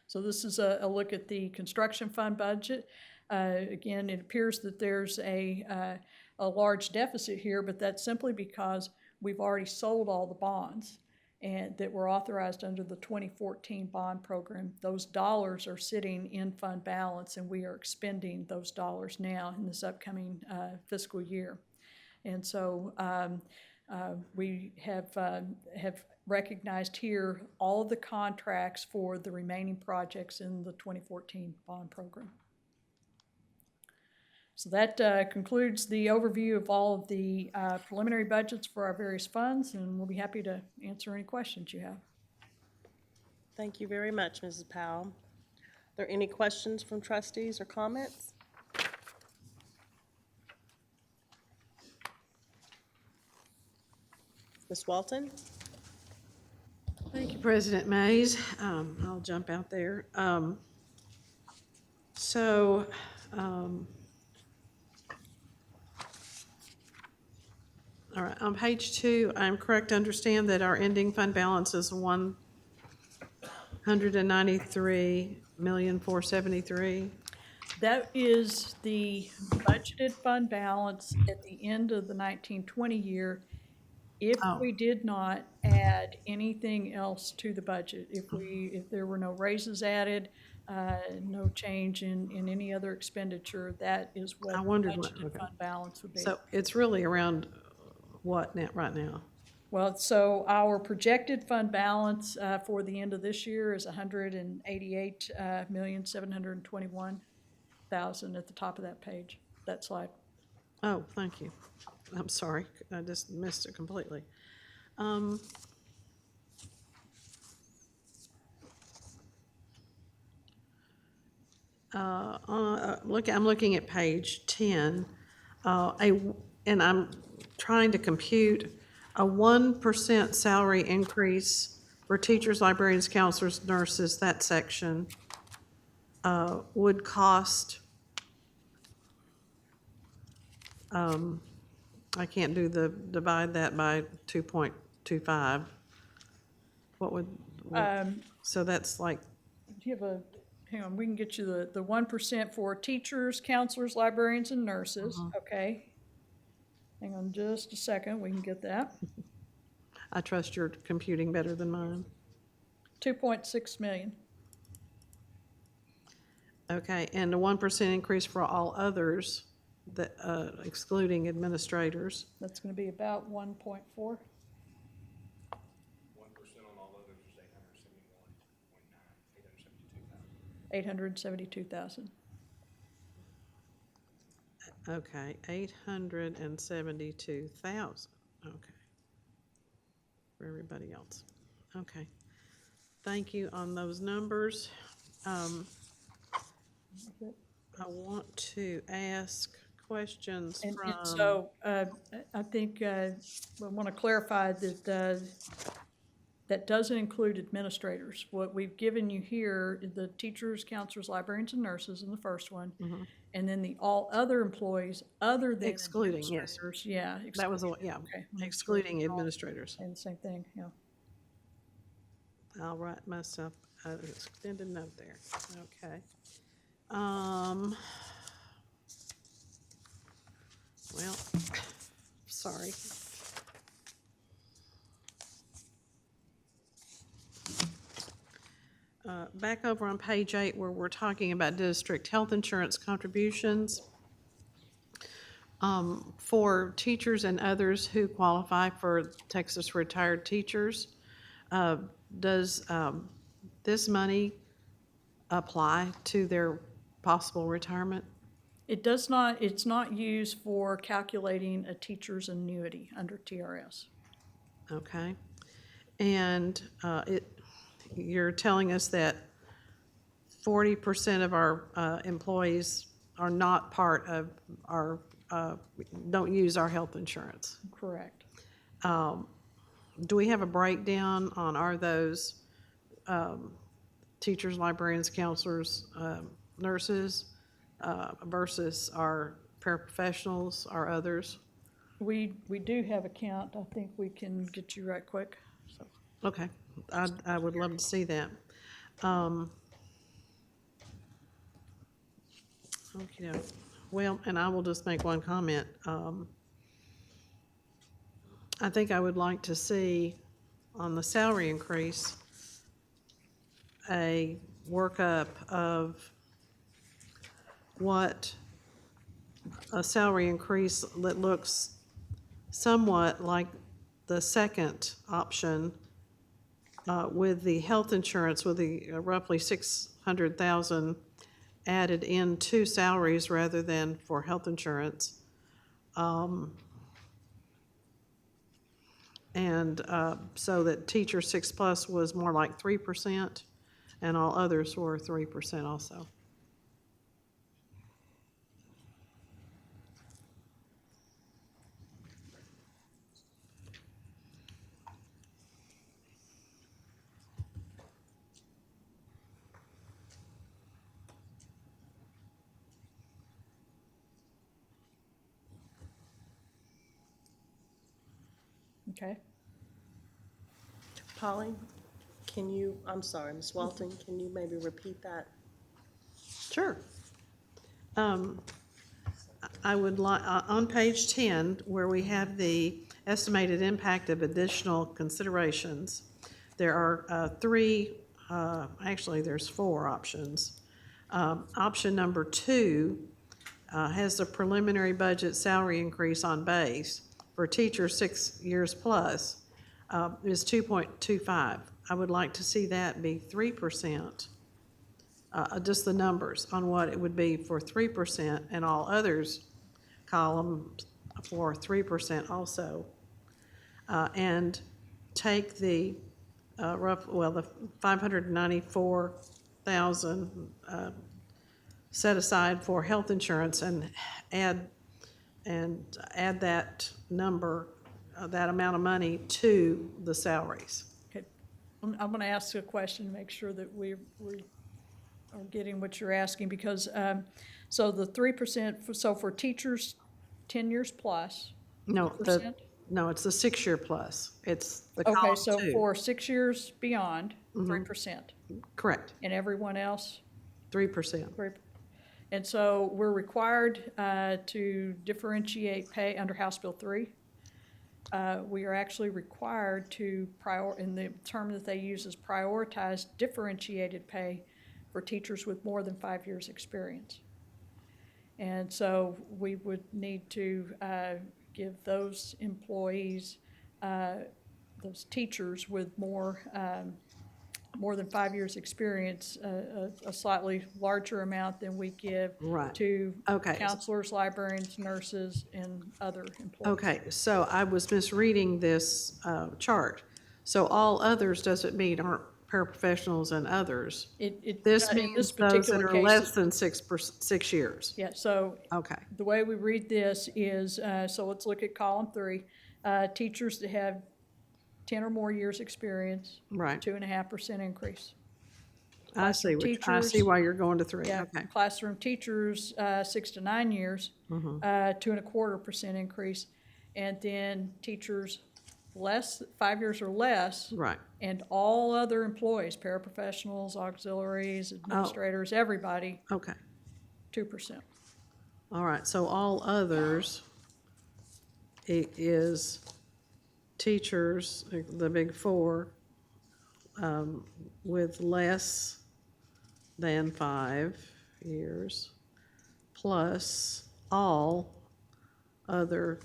So this is a look at the construction fund budget. Again, it appears that there's a large deficit here, but that's simply because we've already sold all the bonds and that were authorized under the 2014 bond program. Those dollars are sitting in fund balance, and we are expending those dollars now in this upcoming fiscal year. And so we have recognized here all of the contracts for the remaining projects in the 2014 bond program. So that concludes the overview of all of the preliminary budgets for our various funds, and we'll be happy to answer any questions you have. Thank you very much, Mrs. Powell. Are there any questions from trustees or comments? Ms. Walton? Thank you, President Mays. I'll jump out there. All right, on page 2, I'm correct to understand that our ending fund balance is $193,473,000. That is the budgeted fund balance at the end of the 1920 year if we did not add anything else to the budget. If there were no raises added, no change in any other expenditure, that is what the budgeted fund balance would be. So it's really around what now, right now? Well, so our projected fund balance for the end of this year is $188,721,000 at the top of that page, that slide. Oh, thank you. I'm sorry, I just missed it completely. I'm looking at page 10, and I'm trying to compute a 1% salary increase for teachers, librarians, counselors, nurses, that section, would cost, I can't divide that by 2.25. What would, so that's like, Do you have hang on, we can get you the 1% for teachers, counselors, librarians, and nurses, okay? Hang on just a second, we can get that. I trust your computing better than mine. 2.6 million. Okay, and a 1% increase for all others, that, excluding administrators. That's gonna be about 1.4. 1% on all others is 872,000. Okay, 872,000, okay. For everybody else, okay. Thank you on those numbers. I want to ask questions And from. so, I think, I want to clarify that, that doesn't include administrators. What we've given you here, the teachers, counselors, librarians, and nurses in the first one, and then the all other employees other than Excluding, yes. administrators. Yeah. That was, yeah, Okay. excluding administrators. And same thing, yeah. I'll write myself an extended note there, okay. Well, sorry. Back over on page 8 where we're talking about district health insurance contributions. For teachers and others who qualify for Texas Retired Teachers, does this money apply to their possible retirement? It does not, it's not used for calculating a teacher's annuity under TRS. Okay. And you're telling us that 40% of our employees are not part of our, don't use our health insurance. Correct. Do we have a breakdown on are those teachers, librarians, counselors, nurses versus our paraprofessionals, our others? We do have a count. I think we can get you right quick. So. Okay, I would love to see that. Okay, well, and I will just make one comment. I think I would like to see on the salary increase a workup of what a salary increase that looks somewhat like the second option with the health insurance, with the roughly 600,000 added into salaries rather than for health insurance. So that teacher 6+ was more like 3%, and all others were 3% also. Okay. Polly, can you, I'm sorry, Ms. Walton, can you maybe repeat that? Sure. I would like, on page 10, where we have the estimated impact of additional considerations, there are actually there's 4 options. Option number 2 has the preliminary budget salary increase on base for teachers 6 years plus is 2.25. I would like to see that be 3%. Just the numbers on what it would be for 3%, and all others column for 3% also. And take the the 594,000 set aside for health insurance and add that number, that amount of money to the salaries. Okay. I'm going to ask a question, make sure that we are getting what you're asking, because so the 3%, so for teachers 10 years plus, No, percent? no, it's the 6 year plus. It's the Okay, column so 2. for 6 years beyond, 3%, Correct, and everyone else, 3%. 3%. And so we're required to differentiate pay under House Bill 3. We are actually required to in the term that they use is prioritize differentiated pay for teachers with more than 5 years experience. And so we would need to give those employees, those teachers with more than 5 years experience, a slightly larger amount than we give Right. to Okay. counselors, librarians, nurses, and other employees. Okay, so I was misreading this chart. So all others doesn't mean aren't paraprofessionals and others. This In means this those that particular are case, less than 6 years. Yeah, so Okay, the way we read this is, so let's look at column 3. Teachers that have 10 or more years experience, right. 2.5% increase. I see teachers- why you're going to 3. Yeah, Okay, classroom teachers, 6 to 9 years, 2.25% increase. And then teachers 5 years or less, right. and all other employees, paraprofessionals, auxiliaries, administrators, everybody, Okay, 2%. All right, so all others, it is teachers, the big four, with less than 5 years, plus all other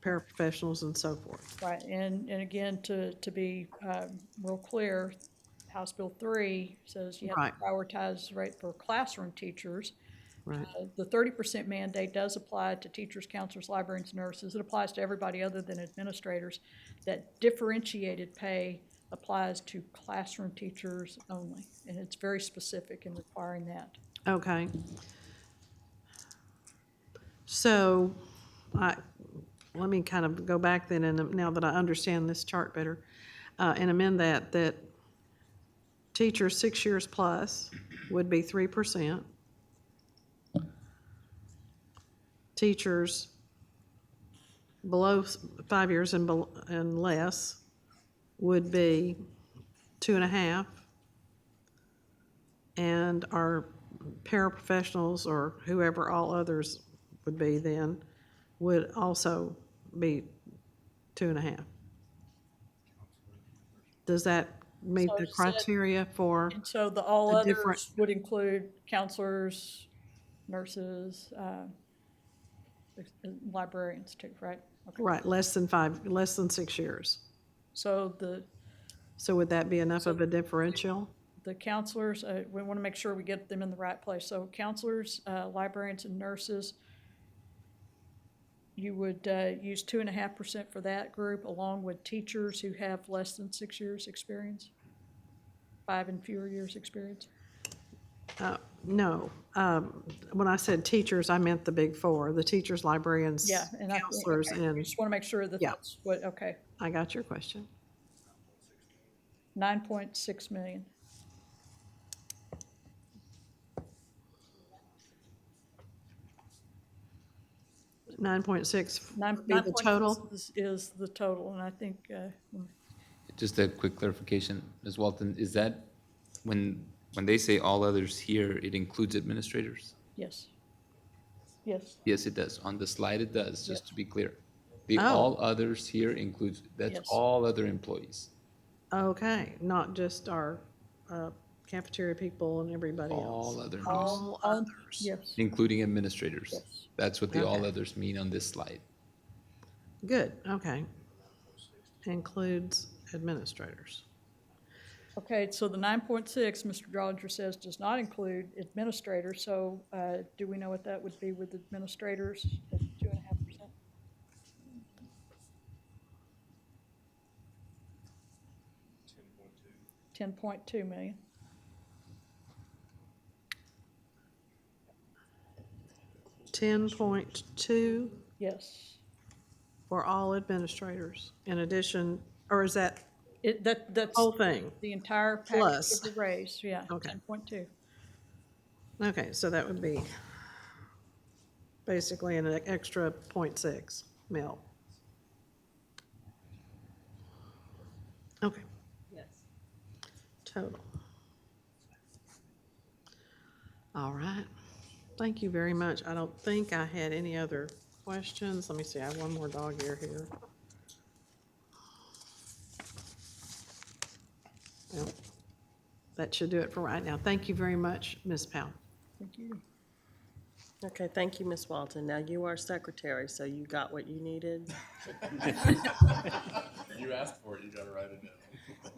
paraprofessionals and so forth. Right, and again, to be real clear, House Bill 3 says you have Right. to prioritize rate for classroom teachers. Right. The 30% mandate does apply to teachers, counselors, librarians, nurses. It applies to everybody other than administrators. That differentiated pay applies to classroom teachers only, and it's very specific in requiring that. Okay. So, let me kind of go back then, and now that I understand this chart better, and amend that teachers 6 years plus would be 3%. Teachers below 5 years and less would be 2.5%. And our paraprofessionals, or whoever all others would be then, would also be 2.5%. Does that meet So the it said- criteria for? And so the all A different- others would include counselors, nurses, librarians too, right? Okay. Right, less than 6 years. So So would that be enough of a differential? the counselors, we want to make sure we get them in the right place. So counselors, librarians, and nurses, you would use 2.5% for that group, along with teachers who have less than 6 years' experience, 5 and fewer years' experience. No. When I said teachers, I meant the big four, the teachers, librarians, Yeah, and I think- counselors, okay, and, we just want to make sure that Yeah. that's what, okay. I got your question. 9.6 million. $9.6 be the total? Is the total, and I think, Just a quick clarification, Ms. Walton, is that when they say all others here, it includes administrators? yes. Yes, Yes, it does. On the slide, it does, just to be clear. The Oh. all others here includes, that's Yes. all other employees, Okay, not just our cafeteria people and everybody else. all other employees, All others. yes. including administrators. Yes. That's what the all Okay. others mean on this slide. Good, okay. Includes administrators. Okay, so the 9.6, Mr. Dollinger says, does not include administrators, so do we know what that would be with administrators at 2.5%? $10.2 million. $10.2 Yes. for all administrators, in addition, or is that That's whole thing? the entire package Plus. of the raise, yeah, Okay. 10.2. Okay, so that would be basically an extra 0.6 mil. Okay. Yes. Total. All right. Thank you very much. I don't think I had any other questions. Let me see, I have one more dog ear here. Well, that should do it for right now. Thank you very much, Ms. Powell. Thank you. Okay, thank you, Ms. Walton. Now you are secretary, so you got what you needed. You asked for it, you gotta write it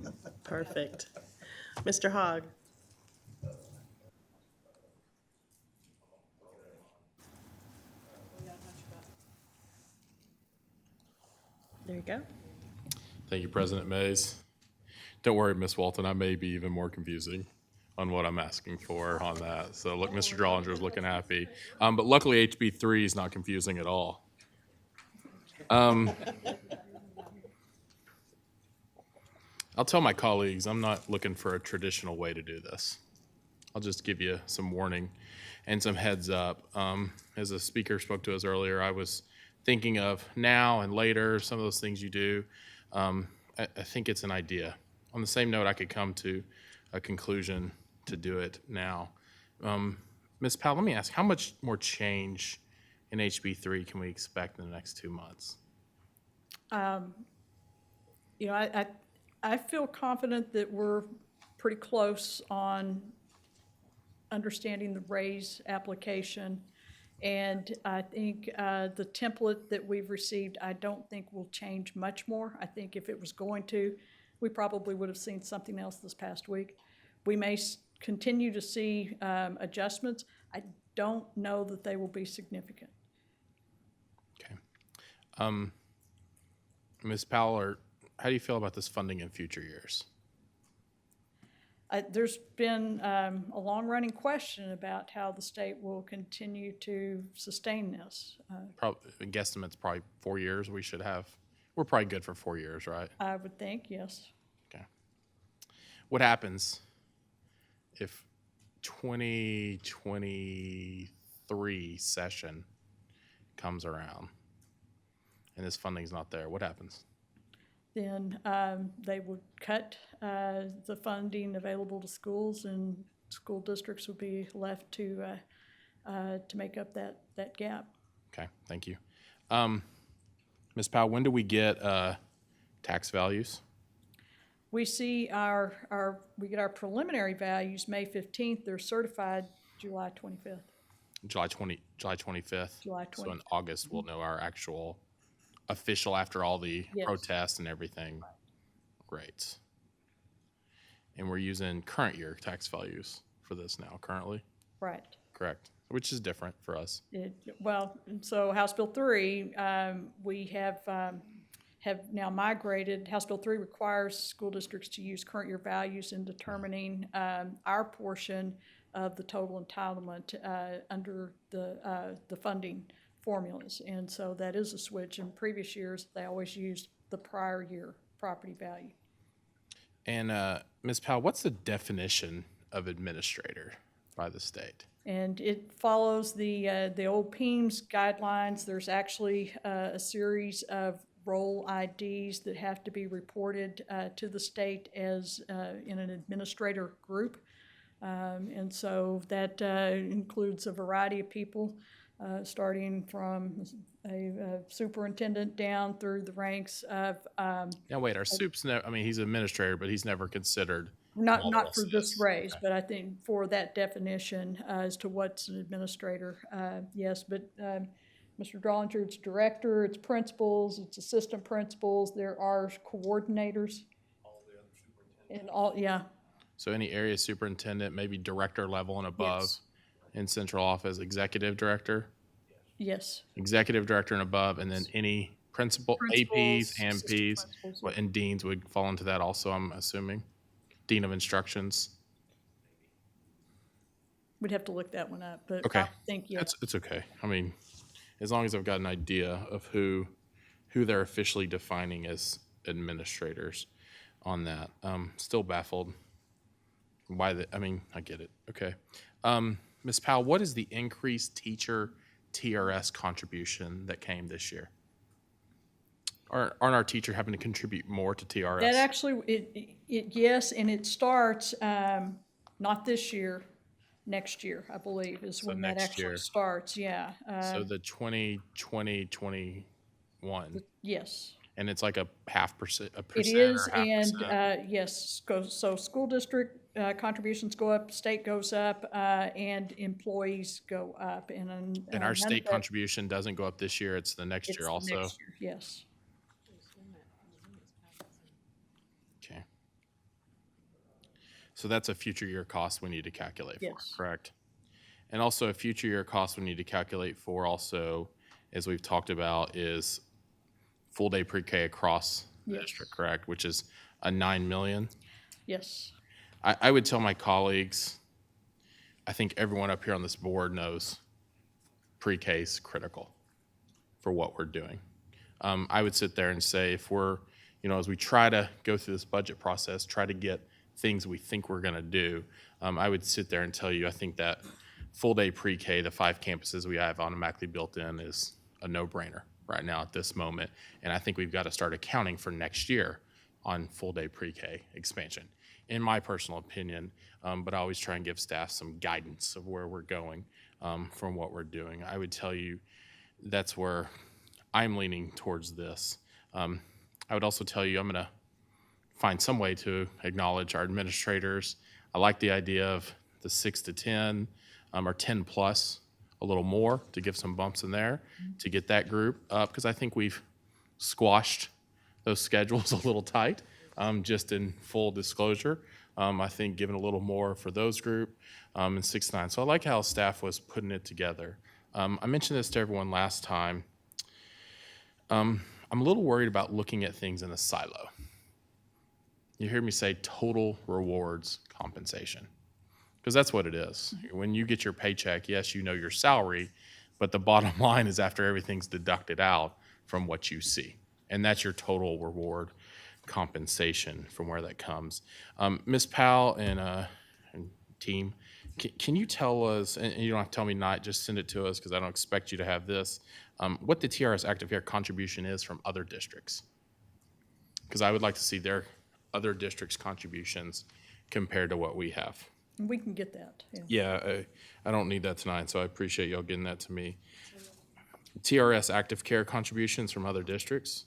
down. Perfect. Mr. Hogg? There you go. Thank you, President Mays. Don't worry, Ms. Walton, I may be even more confusing on what I'm asking for on that. So look, Mr. Drollinger is looking happy. But luckily HB 3 is not confusing at all. I'll tell my colleagues, I'm not looking for a traditional way to do this. I'll just give you some warning and some heads up. As the speaker spoke to us earlier, I was thinking of now and later, some of those things you do. I think it's an idea. On the same note, I could come to a conclusion to do it now. Ms. Powell, let me ask, how much more change in HB3 can we expect in the next 2 months? You know, I feel confident that we're pretty close on understanding the raise application. And I think the template that we've received, I don't think will change much more. I think if it was going to, we probably would have seen something else this past week. We may continue to see adjustments. I don't know that they will be significant. Okay. Ms. Powell, how do you feel about this funding in future years? There's been a long-running question about how the state will continue to sustain this. Probably, guesstimate's probably 4 years we should have. We're probably good for 4 years, right? I would think, yes. Okay. What happens if 2023 session comes around and this funding's not there? What happens? Then they would cut the funding available to schools, and school districts would be left to make up that gap. Okay, thank you. Ms. Powell, when do we get tax values? We see we get our preliminary values May 15th. They're certified July 25th. July 25th? July So in 25th. August, we'll know our actual official after all the Yes. protests and everything. Great. And we're using current year tax values for this now, currently? Right. Correct. Which is different for us. So House Bill 3, we have now migrated. House Bill 3 requires school districts to use current year values in determining our portion of the total entitlement under the funding formulas. And so that is a switch. In previous years, they always used the prior year property value. And Ms. Powell, what's the definition of administrator by the state? And it follows the old PEMS guidelines. There's actually a series of role IDs that have to be reported to the state as in an administrator group. And so that includes a variety of people, starting from a superintendent down through the ranks of. Now, wait, our soup's he's administrator, but he's never considered. Not for this raise, but I think for that definition as to what's an administrator, yes. But Mr. Drollinger, it's director, it's principals, it's assistant principals. There are coordinators. All the other superintendents. And all, yeah. So any area superintendent, maybe director level and above, Yes. in central office, executive director? Yes. Executive director and above, and then any principal, APs, Principals, AMPs, assistant principals. and deans would fall into that also, I'm assuming? Dean of instructions? We'd have to look that one up, but Okay. I think, yeah. It's okay. I mean, as long as I've got an idea of who they're officially defining as administrators on that. Still baffled why I get it. Okay. Ms. Powell, what is the increased teacher TRS contribution that came this year? Aren't our teacher having to contribute more to TRS? That actually, yes, and it starts, not this year, next year, I believe, is So when that next actually year. starts, yeah. So the 2021, Yes. and it's like a percent It or is, half and, percent? yes, so school district contributions go up, state goes up, and employees go up, and. And none our of state that- contribution doesn't go up this year, it's the next it's year the also? next year, yes. Okay. So that's a future year cost we need to calculate for, Yes. correct? And also a future year cost we need to calculate for also, as we've talked about, is full day pre-K across the Yes. district, correct? Which is a 9 million. Yes. I would tell my colleagues, I think everyone up here on this board knows pre-K is critical for what we're doing. I would sit there and say, if we're, as we try to go through this budget process, try to get things we think we're gonna do, I would sit there and tell you, I think that full-day pre-K, the 5 campuses we have automatically built in, is a no-brainer right now at this moment. And I think we've got to start accounting for next year on full-day pre-K expansion. In my personal opinion, but I always try and give staff some guidance of where we're going from what we're doing. I would tell you that's where I'm leaning towards this. I would also tell you I'm going to find some way to acknowledge our administrators. I like the idea of the 6 to 10 or 10 plus, a little more to give some bumps in there to get that group up, because I think we've squashed those schedules a little tight, just in full disclosure. I think giving a little more for those group and 6 to 9. So I like how staff was putting it together. I mentioned this to everyone last time. I'm a little worried about looking at things in a silo. You hear me say total rewards compensation, because that's what it is. When you get your paycheck, yes, you know your salary, but the bottom line is after everything's deducted out from what you see. And that's your total reward compensation from where that comes. Ms. Powell and team, can you tell us, and you don't have to tell me not, just send it to us because I don't expect you to have this, what the TRS Active Care contribution is from other districts? Because I would like to see their other districts' contributions compared to what we have. We can get that, yeah. Yeah, I don't need that tonight, so I appreciate y'all getting that to me. TRS Active Care contributions from other districts.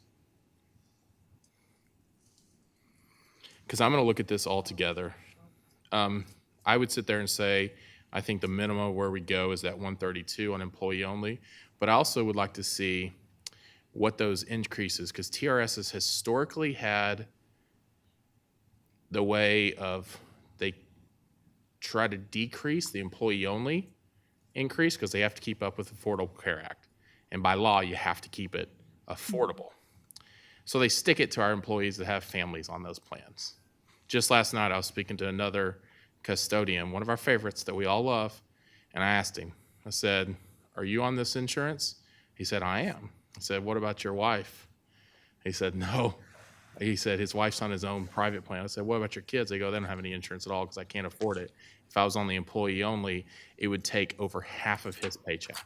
Because I'm going to look at this all together. I would sit there and say, I think the minimum where we go is that 132 on employee only, but I also would like to see what those increases, because TRS has historically had the way of they try to decrease the employee only increase because they have to keep up with the Affordable Care Act. And by law, you have to keep it affordable. So they stick it to our employees that have families on those plans. Just last night, I was speaking to another custodian, one of our favorites that we all love, and I asked him, I said, are you on this insurance? He said, I am. I said, what about your wife? He said, no. He said his wife's on his own private plan. I said, what about your kids? They go, they don't have any insurance at all because I can't afford it. If I was on the employee only, it would take over half of his paycheck.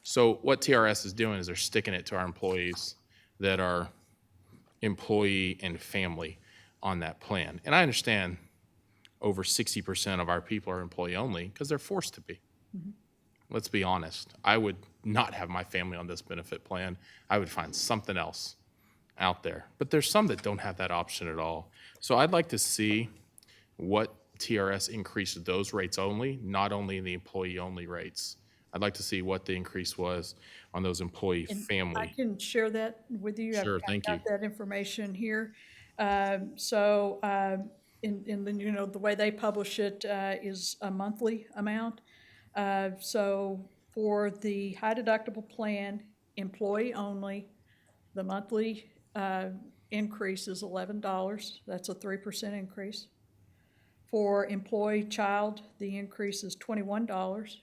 So what TRS is doing is they're sticking it to our employees that are employee and family on that plan. And I understand over 60% of our people are employee only because they're forced to be. Mm-hmm. Let's be honest. I would not have my family on this benefit plan. I would find something else out there. But there's some that don't have that option at all. So I'd like to see what TRS increased those rates only, not only the employee only rates. I'd like to see what the increase was on those employee family. I can share that with you. Sure, thank you. I've got that information here. In the, the way they publish it is a monthly amount. So for the high deductible plan, employee only, the monthly increase is $11. That's a 3% increase. For employee child, the increase is $21.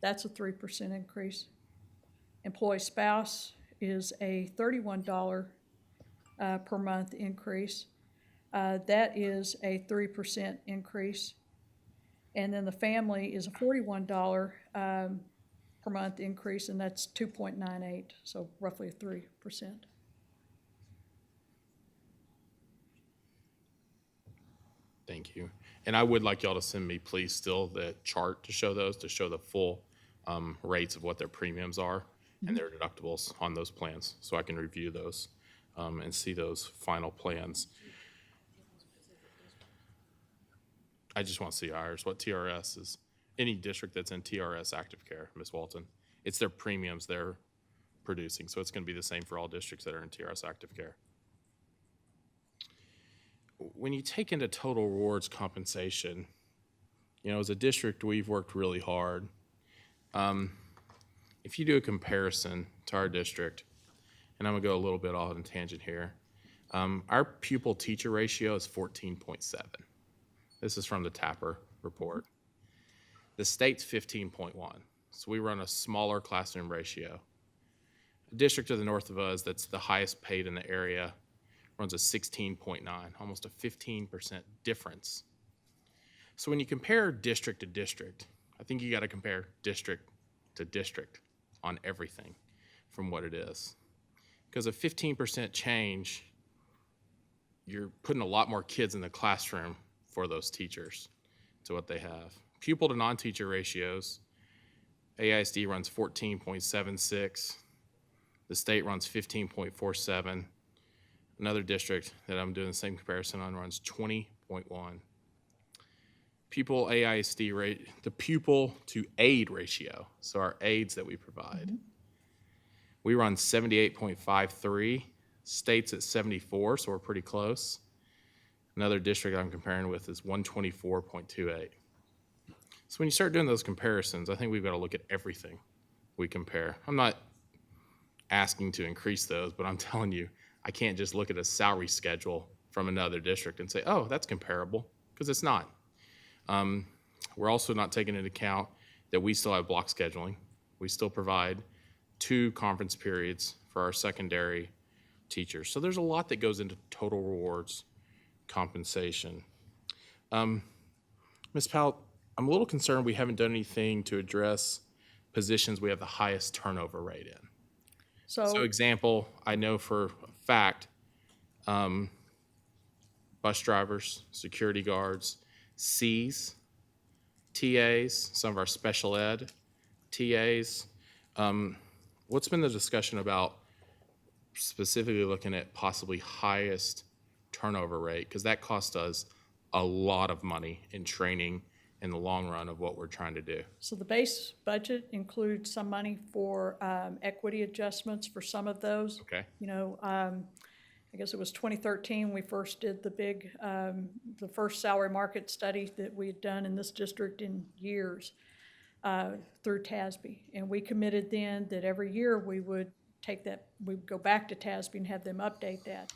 That's a 3% increase. Employee spouse is a $31 per month increase. That is a 3% increase. And then the family is a $41 per month increase, and that's 2.98, so roughly a 3%. Thank you. And I would like y'all to send me, please, still the chart to show those, to show the full rates of what their premiums are and their deductibles on those plans, so I can review those and see those final plans. I just want to see ours, what TRS is. Any district that's in TRS Active Care, Ms. Walton, it's their premiums they're producing, so it's going to be the same for all districts that are in TRS Active Care. When you take into total rewards compensation, as a district, we've worked really hard. If you do a comparison to our district, and I'm going to go a little bit off on a tangent here, our pupil-teacher ratio is 14.7. This is from the TAPR report. The state's 15.1, so we run a smaller classroom ratio. A district to the north of us that's the highest paid in the area runs a 16.9, almost a 15% difference. So when you compare district to district, I think you got to compare district to district on everything from what it is. Because a 15% change, you're putting a lot more kids in the classroom for those teachers to what they have. Pupil to non-teacher ratios, AISD runs 14.76. The state runs 15.47. Another district that I'm doing the same comparison on runs 20.1. Pupil AISD rate, the pupil to aid ratio, so our aids that we provide. We run 78.53, state's at 74, so we're pretty close. Another district I'm comparing with is 124.28. So when you start doing those comparisons, I think we've got to look at everything we compare. I'm not asking to increase those, but I'm telling you, I can't just look at a salary schedule from another district and say, oh, that's comparable, because it's not. We're also not taking into account that we still have block scheduling. We still provide 2 conference periods for our secondary teachers. So there's a lot that goes into total rewards compensation. Ms. Powell, I'm a little concerned we haven't done anything to address positions we have the highest turnover rate in. So example, I know for a fact, bus drivers, security guards, Cs, TAs, some of our special ed TAs. What's been the discussion about specifically looking at possibly highest turnover rate? Because that costs us a lot of money in training in the long run of what we're trying to do. So the base budget includes some money for equity adjustments for some of those. Okay. You know, I guess it was 2013, we first did the first salary market study that we had done in this district in years through TASB. And we committed then that every year we would we'd go back to TASB and have them update that.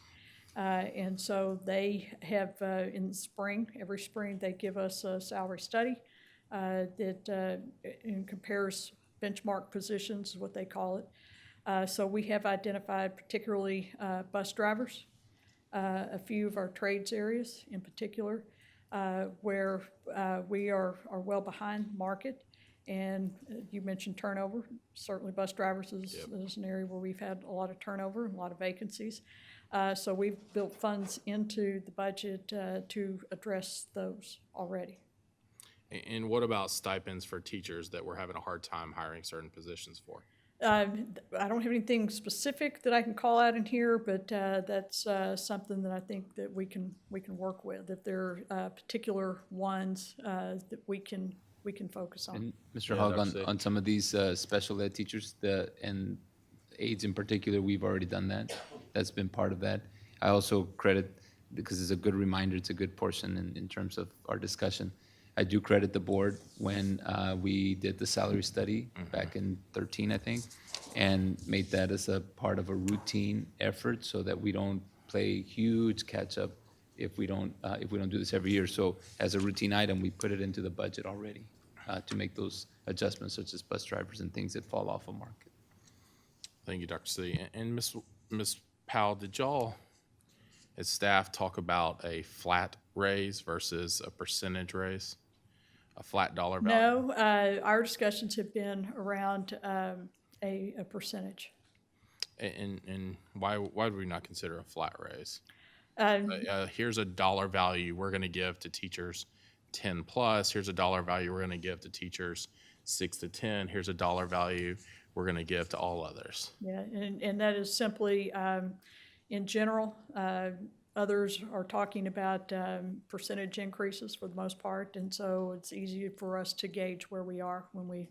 And so they have, in the spring, every spring, they give us a salary study that compares benchmark positions, what they call it. So we have identified particularly bus drivers, a few of our trades areas in particular, where we are well behind market. And you mentioned turnover. Certainly bus drivers is an area where we've had a lot of turnover and a lot of vacancies. So we've built funds into the budget to address those already. And what about stipends for teachers that we're having a hard time hiring certain positions for? I don't have anything specific that I can call out in here, but that's something that I think that we can work with. If there are particular ones that we can focus on. And Mr. Hogg, on some of these special ed teachers and aides in particular, we've already done that. That's been part of that. I also credit, because it's a good reminder, it's a good portion in terms of our discussion. I do credit the board when we did the salary study back in 13, I think, and made that as a part of a routine effort so that we don't play huge catch up if we don't do this every year. So as a routine item, we put it into the budget already to make those adjustments, such as bus drivers and things that fall off of market. Thank you, Dr. C. And Ms. Powell, did y'all as staff talk about a flat raise versus a percentage raise? A flat dollar value? No, our discussions have been around a percentage. And why would we not consider a flat raise? Here's a dollar value we're going to give to teachers 10 plus. Here's a dollar value we're going to give to teachers 6 to 10. Here's a dollar value we're going to give to all others. Yeah, and that is simply, in general, others are talking about percentage increases for the most part, and so it's easy for us to gauge where we are when we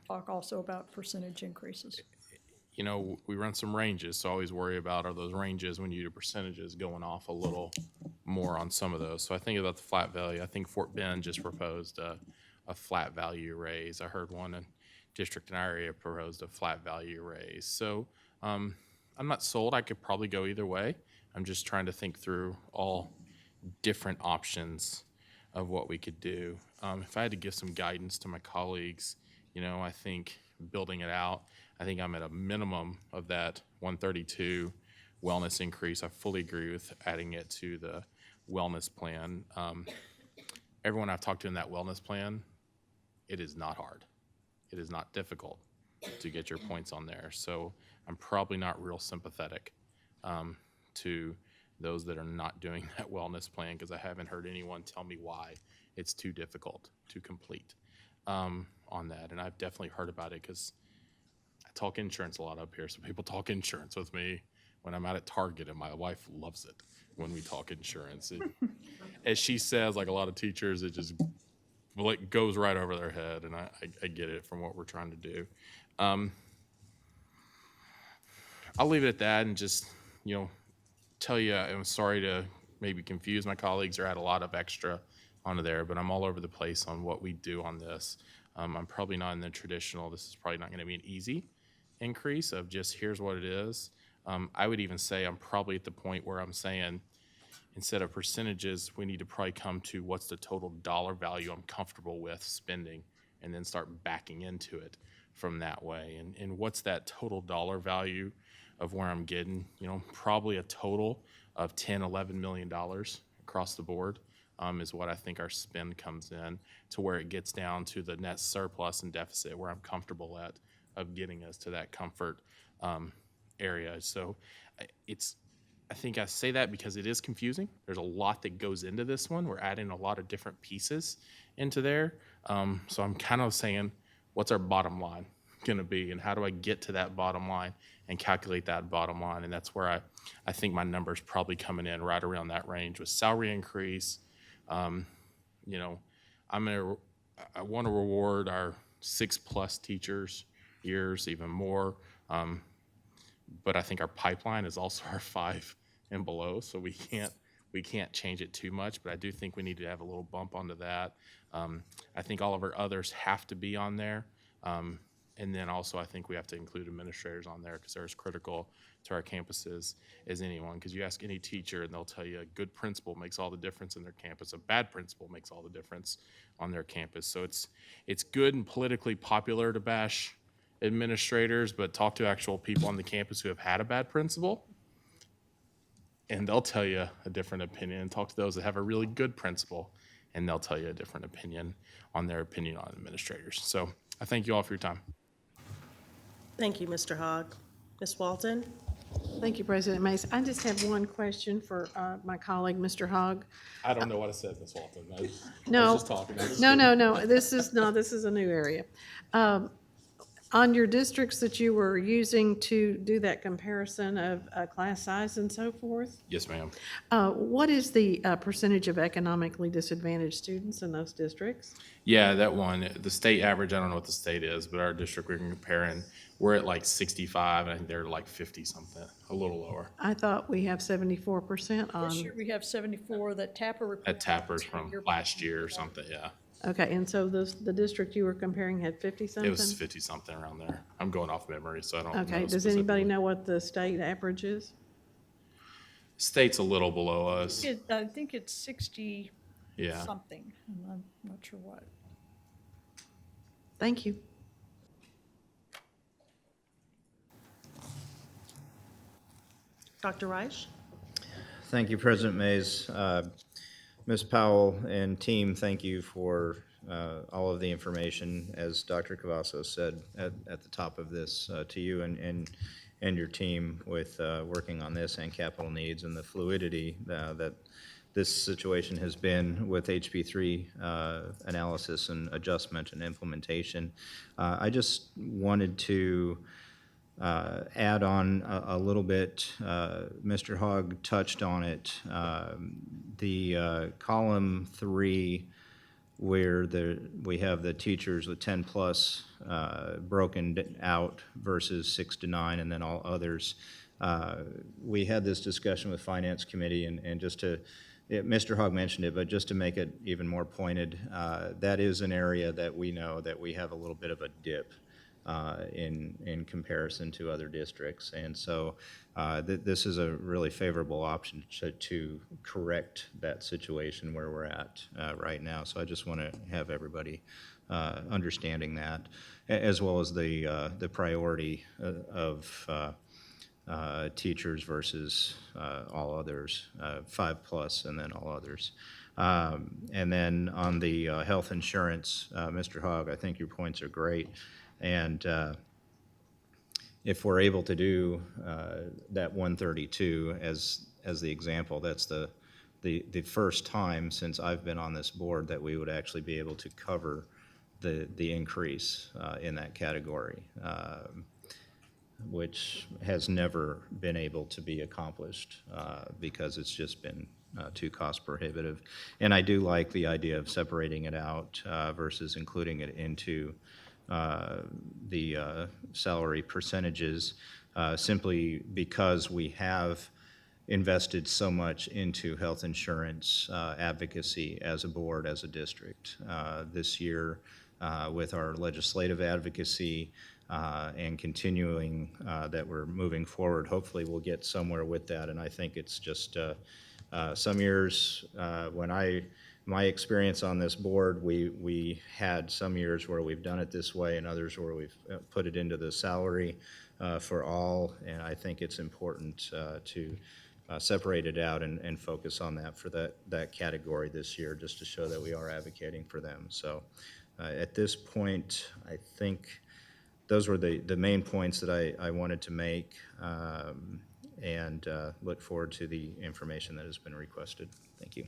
talk also about percentage increases. You know, we run some ranges, so I always worry about, are those ranges, when you do percentages, going off a little more on some of those. So I think about the flat value. I think Fort Bend just proposed a flat value raise. I heard one district in our area proposed a flat value raise. So I'm not sold. I could probably go either way. I'm just trying to think through all different options of what we could do. If I had to give some guidance to my colleagues, you know, I think building it out, I think I'm at a minimum of that 132 wellness increase. I fully agree with adding it to the wellness plan. Everyone I've talked to in that wellness plan, it is not hard. It is not difficult to get your points on there. So I'm probably not real sympathetic to those that are not doing that wellness plan, because I haven't heard anyone tell me why it's too difficult to complete on that. And I've definitely heard about it because I talk insurance a lot up here, so people talk insurance with me when I'm out at Target, and my wife loves it when we talk insurance. As she says, like a lot of teachers, it just goes right over their head, and I get it from what we're trying to do. I'll leave it at that and just, tell you I'm sorry to maybe confuse my colleagues or add a lot of extra onto there, but I'm all over the place on what we do on this. I'm probably not in the traditional, this is probably not going to be an easy increase of just here's what it is. I would even say I'm probably at the point where I'm saying instead of percentages, we need to probably come to what's the total dollar value I'm comfortable with spending and then start backing into it from that way. And what's that total dollar value of where I'm getting, probably a total of $10, $11 million across the board is what I think our spend comes in to where it gets down to the net surplus and deficit where I'm comfortable at of getting us to that comfort area. So I think I say that because it is confusing. There's a lot that goes into this one. We're adding a lot of different pieces into there. So I'm kind of saying, what's our bottom line going to be, and how do I get to that bottom line and calculate that bottom line? And that's where I think my number's probably coming in right around that range with salary increase. I want to reward our 6+ teachers years even more. But I think our pipeline is also our 5 and below, so we can't change it too much, but I do think we need to have a little bump onto that. I think all of our others have to be on there. And then also I think we have to include administrators on there because they're as critical to our campuses as anyone. Because you ask any teacher and they'll tell you a good principal makes all the difference in their campus. A bad principal makes all the difference on their campus. So it's good and politically popular to bash administrators, but talk to actual people on the campus who have had a bad principal and they'll tell you a different opinion. Talk to those that have a really good principal and they'll tell you a different opinion on their opinion on administrators. So I thank you all for your time. Thank you, Mr. Hogg. Ms. Walton? Thank you, President Mays. I just have one question for my colleague, Mr. Hogg. I don't know what I said, Ms. Walton. I was just talking. No. This is a new area. On your districts that you were using to do that comparison of class size and so forth, Yes, ma'am. what is the percentage of economically disadvantaged students in those districts? Yeah, that one, the state average, I don't know what the state is, but our district we're comparing, we're at like 65, and I think they're like 50-something, a little lower. I thought we have 74% on. This year we have 74 that Tapper reported. At Tappers from last year or something, yeah. Okay, and so the district you were comparing had 50-something? It was 50-something around there. I'm going off memory, so I don't know. Okay, does anybody know what the state average is? State's a little below us. I think it's 60 Yeah. something, and I'm not sure what. Thank you. Dr. Reich? Thank you, President Mays. Ms. Powell and team, thank you for all of the information, as Dr. Cavazos said at the top of this, to you and your team with working on this and capital needs and the fluidity that this situation has been with HB3 analysis and adjustment and implementation. I just wanted to add on a little bit. Mr. Hogg touched on it. The column 3, where we have the teachers with 10 plus broken out versus 6 to 9, and then all others. We had this discussion with Finance Committee, and just to, Mr. Hogg mentioned it, but just to make it even more pointed, that is an area that we know that we have a little bit of a dip in comparison to other districts. And so this is a really favorable option to correct that situation where we're at right now. So I just want to have everybody understanding that, as well as the priority of teachers versus all others, 5+ and then all others. And then on the health insurance, Mr. Hogg, I think your points are great. And if we're able to do that 132 as as the example, that's the first time since I've been on this board that we would actually be able to cover the increase in that category, which has never been able to be accomplished because it's just been too cost prohibitive. And I do like the idea of separating it out versus including it into the salary percentages, simply because we have invested so much into health insurance advocacy as a board, as a district. This year, with our legislative advocacy and continuing that we're moving forward, hopefully we'll get somewhere with that. And I think it's just some years my experience on this board, we had some years where we've done it this way and others where we've put it into the salary for all. And I think it's important to separate it out and focus on that for that category this year, just to show that we are advocating for them. So at this point, I think those were the main points that I wanted to make, and look forward to the information that has been requested. Thank you.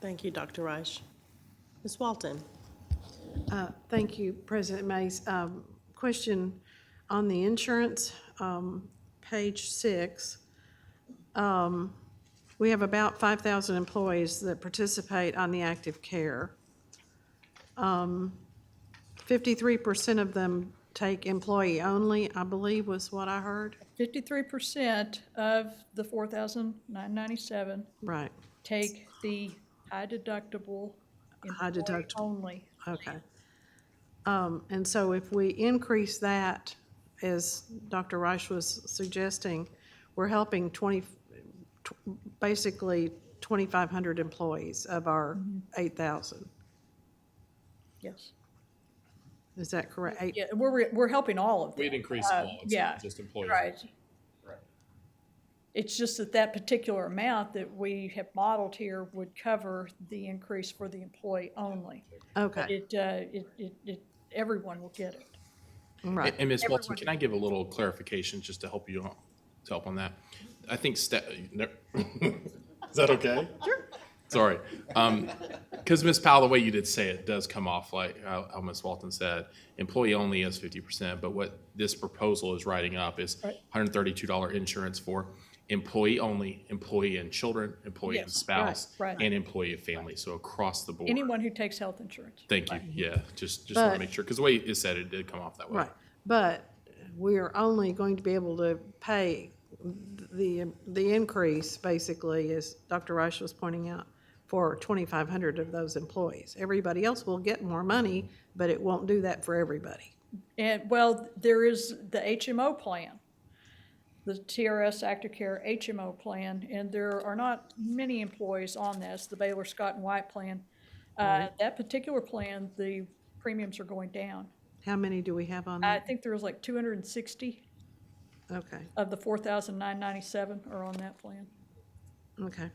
Thank you, Dr. Reich. Ms. Walton? Thank you, President Mays. Question on the insurance, page 6. We have about 5,000 employees that participate on the active care. 53% of them take employee only, I believe was what I heard. 53% of the 4,997 Right. take the high deductible High employee deductible. only. Okay. And so if we increase that, as Dr. Reich was suggesting, we're helping basically 2,500 employees of our 8,000. Yes. Is that correct? Yeah, we're helping all of them. We'd increase all, it's yeah, not just employees. Right. It's just that particular amount that we have modeled here would cover the increase for the employee only. Okay. Everyone will get it. Right. And Ms. Walton, can I give a little clarification just to help you to help on that? I think is that okay? Sure. Sorry. Because Ms. Powell, the way you did say it does come off like how Ms. Walton said, employee only is 50%, but what this proposal is writing up is $132 insurance for employee only, employee and children, employee and spouse, right. and employee and family, so across the board. Anyone who takes health insurance. Thank you, yeah, just want to make sure, because the way it said it did come off that way. Right. But we're only going to be able to pay the increase, basically, as Dr. Reich was pointing out, for 2,500 of those employees. Everybody else will get more money, but it won't do that for everybody. And, well, there is the HMO plan, the TRS Active Care HMO plan, and there are not many employees on this, the Baylor Scott and White plan. That particular plan, the premiums are going down. How many do we have on I that? think there was like 260 Okay, of the 4,997 are on that plan. okay.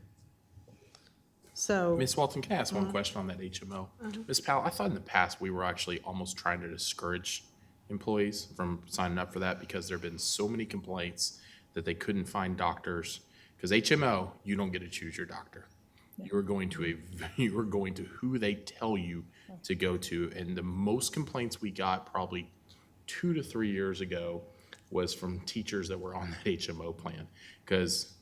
So, Ms. Walton, can I ask one question on that HMO? Ms. Powell, I thought in the past we were actually almost trying to discourage employees from signing up for that because there have been so many complaints that they couldn't find doctors. Because HMO, you don't get to choose your doctor. You are going to who they tell you to go to. And the most complaints we got probably 2 to 3 years ago was from teachers that were on that HMO plan. Because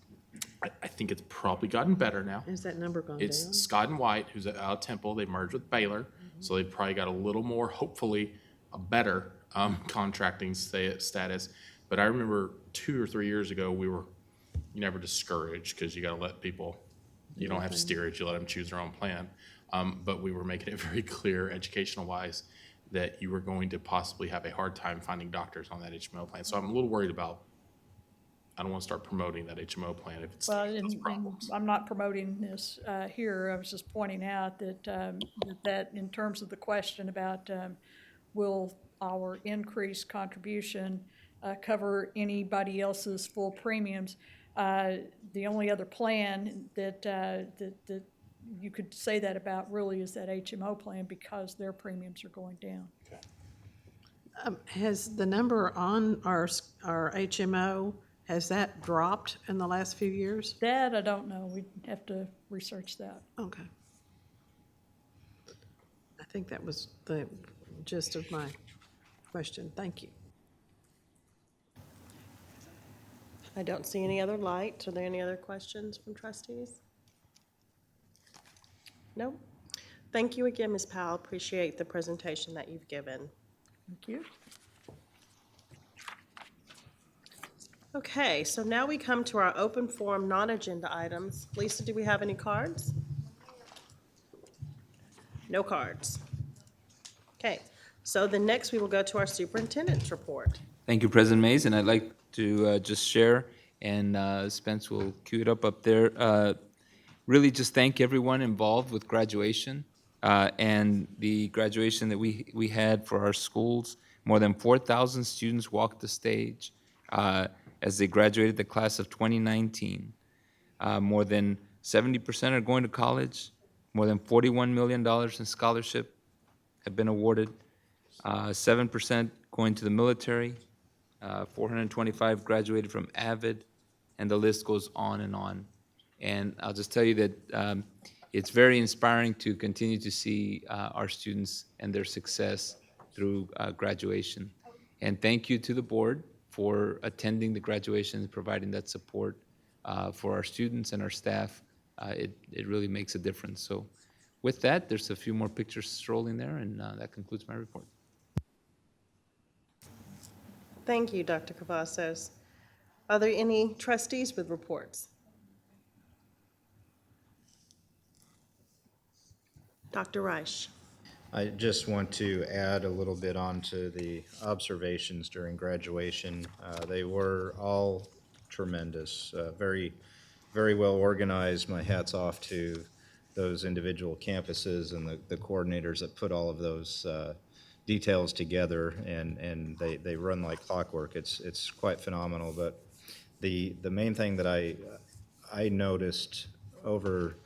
I think it's probably gotten better now. has that number gone down? It's Scott and White, who's out of Temple. They merged with Baylor, so they've probably got a little more, hopefully, a better contracting status. But I remember 2 or 3 years ago, you never discouraged because you got to let people, you don't have to steer it, you let them choose their own plan. But we were making it very clear, educational-wise, that you were going to possibly have a hard time finding doctors on that HMO plan. So I'm a little worried about, I don't want to start promoting that HMO plan if it's Well, those problems. I'm not promoting this here. I was just pointing out that in terms of the question about will our increased contribution cover anybody else's full premiums, the only other plan that you could say that about really is that HMO plan because their premiums are going down. Has the number on our HMO Has that dropped in the last few years? That, I don't know. We'd have to research that. Okay. I think that was the gist of my question. Thank you. I don't see any other lights. Are there any other questions from trustees? No? Thank you again, Ms. Powell. Appreciate the presentation that you've given. Thank you. Okay, so now we come to our open forum non-agenda items. Lisa, do we have any cards? No cards. Okay, so then next we will go to our superintendent's report. Thank you, President Mays, and I'd like to just share, and Spence will cue it up there. Really just thank everyone involved with graduation and the graduation that we had for our schools. More than 4,000 students walked the stage as they graduated the class of 2019. More than 70% are going to college. More than $41 million in scholarship have been awarded. 7% going to the military. 425 graduated from AVID, and the list goes on and on. And I'll just tell you that it's very inspiring to continue to see our students and their success through graduation. And thank you to the board for attending the graduation and providing that support for our students and our staff. It really makes a difference. So with that, there's a few more pictures strolling there, and that concludes my report. Thank you, Dr. Cavazos. Are there any trustees with reports? Dr. Reich. I just want to add a little bit onto the observations during graduation. They were all tremendous, very, very well organized. My hat's off to those individual campuses and the coordinators that put all of those details together, and they run like clockwork. It's quite phenomenal. But the main thing that I noticed over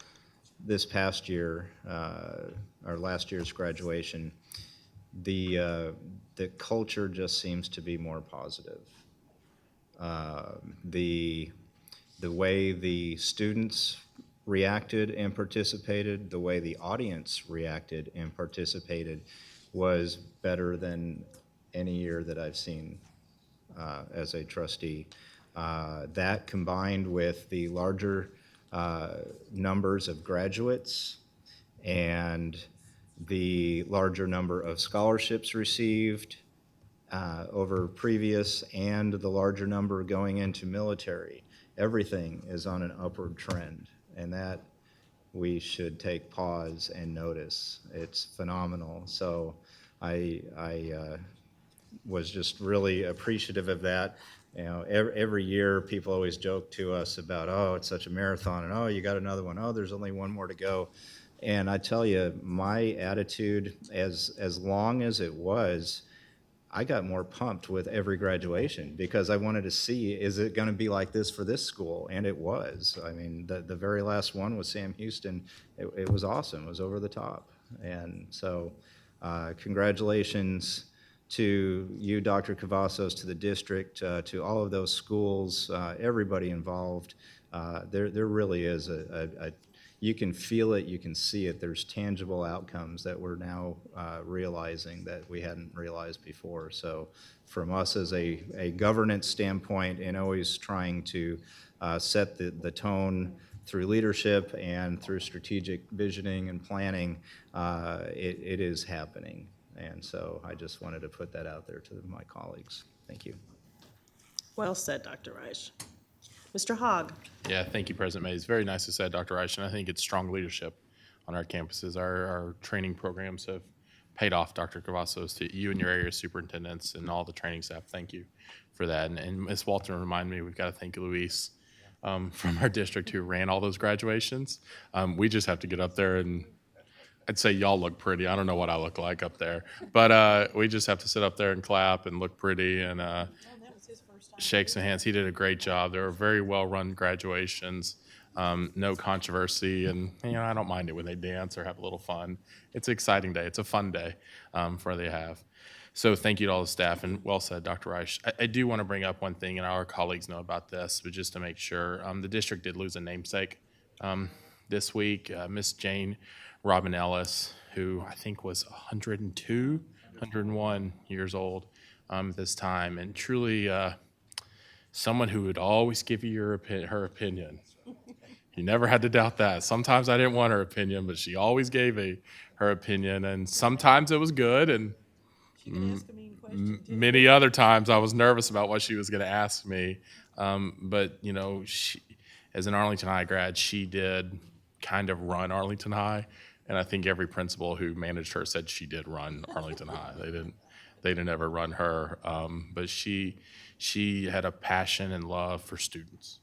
this past year, or last year's graduation, the culture just seems to be more positive. The way the students reacted and participated, the way the audience reacted and participated was better than any year that I've seen as a trustee. That combined with the larger numbers of graduates and the larger number of scholarships received over previous, and the larger number going into military, everything is on an upward trend, and that we should take pause and notice. It's phenomenal. So I was just really appreciative of that. You know, every year people always joke to us about, oh, it's such a marathon, and oh, you got another one, oh, there's only one more to go. And I tell you, my attitude, as long as it was, I got more pumped with every graduation because I wanted to see, is it going to be like this for this school? And it was. I mean, the very last one was Sam Houston. It was awesome. It was over the top. And so congratulations to you, Dr. Cavazos, to the district, to all of those schools, everybody involved. There really is you can feel it, you can see it. There's tangible outcomes that we're now realizing that we hadn't realized before. So from us as a governance standpoint, and always trying to set the tone through leadership and through strategic visioning and planning, it is happening. And so I just wanted to put that out there to my colleagues. Thank you. Well said, Dr. Reich. Mr. Hogg. Yeah, thank you, President Mays. Very nicely said, Dr. Reich, and I think it's strong leadership on our campuses. Our training programs have paid off, Dr. Cavazos, to you and your area superintendents and all the training staff. Thank you for that. And Ms. Walton reminded me, we've got to thank Luis from our district who ran all those graduations. We just have to get up there, and I'd say y'all look pretty. I don't know what I look like up there, but we just have to sit up there and clap and look pretty and shake some hands. He did a great job. They were very well-run graduations, no controversy, and I don't mind it when they dance or have a little fun. It's an exciting day. It's a fun day for they have. So thank you to all the staff, and well said, Dr. Reich. I do want to bring up one thing, and our colleagues know about this, but just to make sure, the district did lose a namesake this week, Miss Jane Robin Ellis, who I think was 102, 101 years old at this time, and truly someone who would always give you her opinion. You never had to doubt that. Sometimes I didn't want her opinion, but she always gave her opinion, and sometimes it was good, and many other times I was nervous about what she was going to ask me. But, you know, she, as an Arlington High grad, she did kind of run Arlington High, and I think every principal who managed her said she did run Arlington High. They didn't ever run her, but she had a passion and love for students.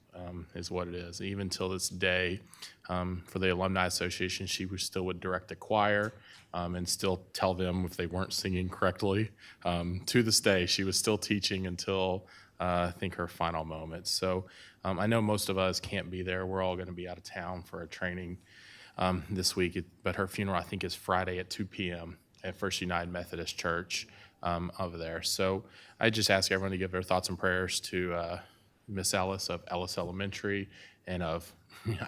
Is what it is. Even till this day, for the Alumni Association, she still would direct a choir and still tell them if they weren't singing correctly. To this day, she was still teaching until I think her final moments. So I know most of us can't be there. We're all going to be out of town for a training this week, but her funeral, I think, is Friday at 2 p.m. at First United Methodist Church over there. So I just ask everyone to give their thoughts and prayers to Miss Ellis of Ellis Elementary and of, I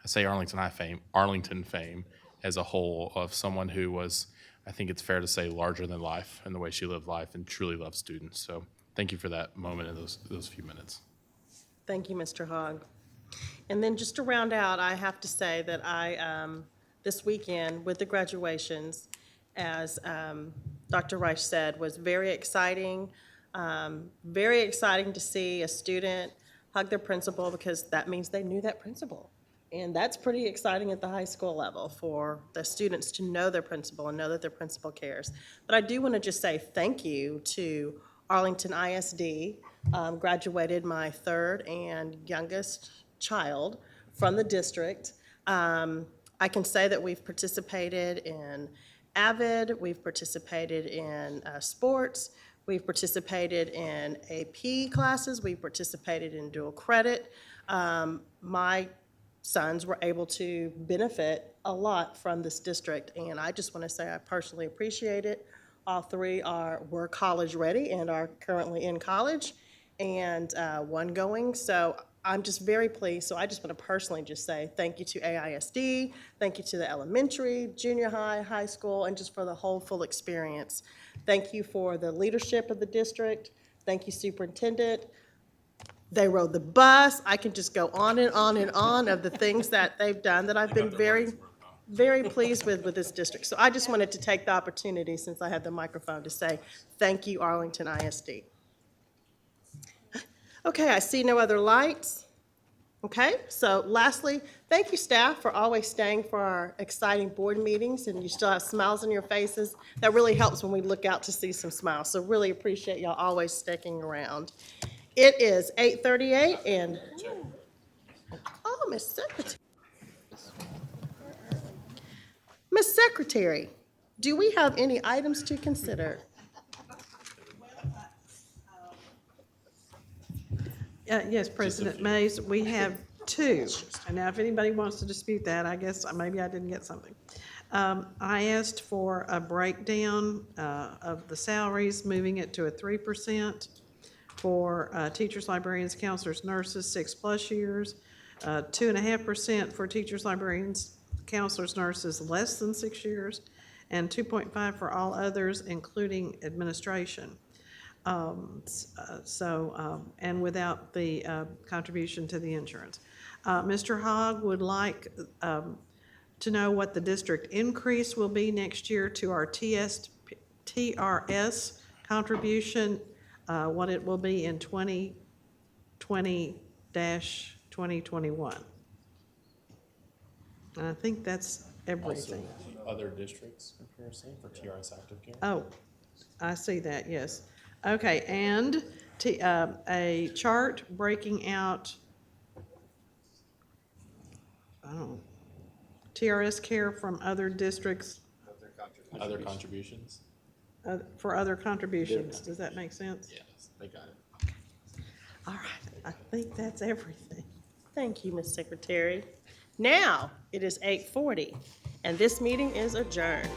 say Arlington fame as a whole, of someone who was, I think it's fair to say, larger than life in the way she lived life and truly loved students. So thank you for that moment and those few minutes. Thank you, Mr. Hogg. And then just to round out, I have to say that I, this weekend with the graduations, as Dr. Reich said, was very exciting. Very exciting to see a student hug their principal, because that means they knew that principal. And that's pretty exciting at the high school level for the students to know their principal and know that their principal cares. But I do want to just say thank you to Arlington ISD. Graduated my third and youngest child from the district. I can say that we've participated in AVID, we've participated in sports, we've participated in AP classes, we've participated in dual credit. My sons were able to benefit a lot from this district, and I just want to say I personally appreciate it. All three were college ready and are currently in college, and one going. So I'm just very pleased. So I just want to personally just say thank you to AISD, thank you to the elementary, junior high, high school, and just for the whole full experience. Thank you for the leadership of the district. Thank you, Superintendent. They rode the bus. I can just go on and on and on of the things that they've done that I've been very, very pleased with this district. So I just wanted to take the opportunity, since I had the microphone, to say thank you, Arlington ISD. Okay, I see no other lights. Okay, so lastly, thank you, staff, for always staying for our exciting board meetings, and you still have smiles on your faces. That really helps when we look out to see some smiles, so really appreciate y'all always sticking around. It is 8:38, and, oh, Miss Secretary. Miss Secretary, do we have any items to consider? Yes, President Mays, we have two. And now if anybody wants to dispute that, I guess maybe I didn't get something. I asked for a breakdown of the salaries, moving it to a 3% for teachers, librarians, counselors, nurses, 6+ years, 2.5% for teachers, librarians, counselors, nurses, less than 6 years, and 2.5% for all others, including administration. And without the contribution to the insurance. Mr. Hogg would like to know what the district increase will be next year to our TRS contribution, what it will be in 2020-2021. And I think that's everything. Also, other districts comparison for TRS active care? Oh, I see that, yes. Okay, and a chart breaking out, TRS care from other districts. Other contributions? For other contributions. Does that make sense? Yes, they got it. All right, I think that's everything. Thank you, Ms. Secretary. Now, it is 8:40, and this meeting is adjourned.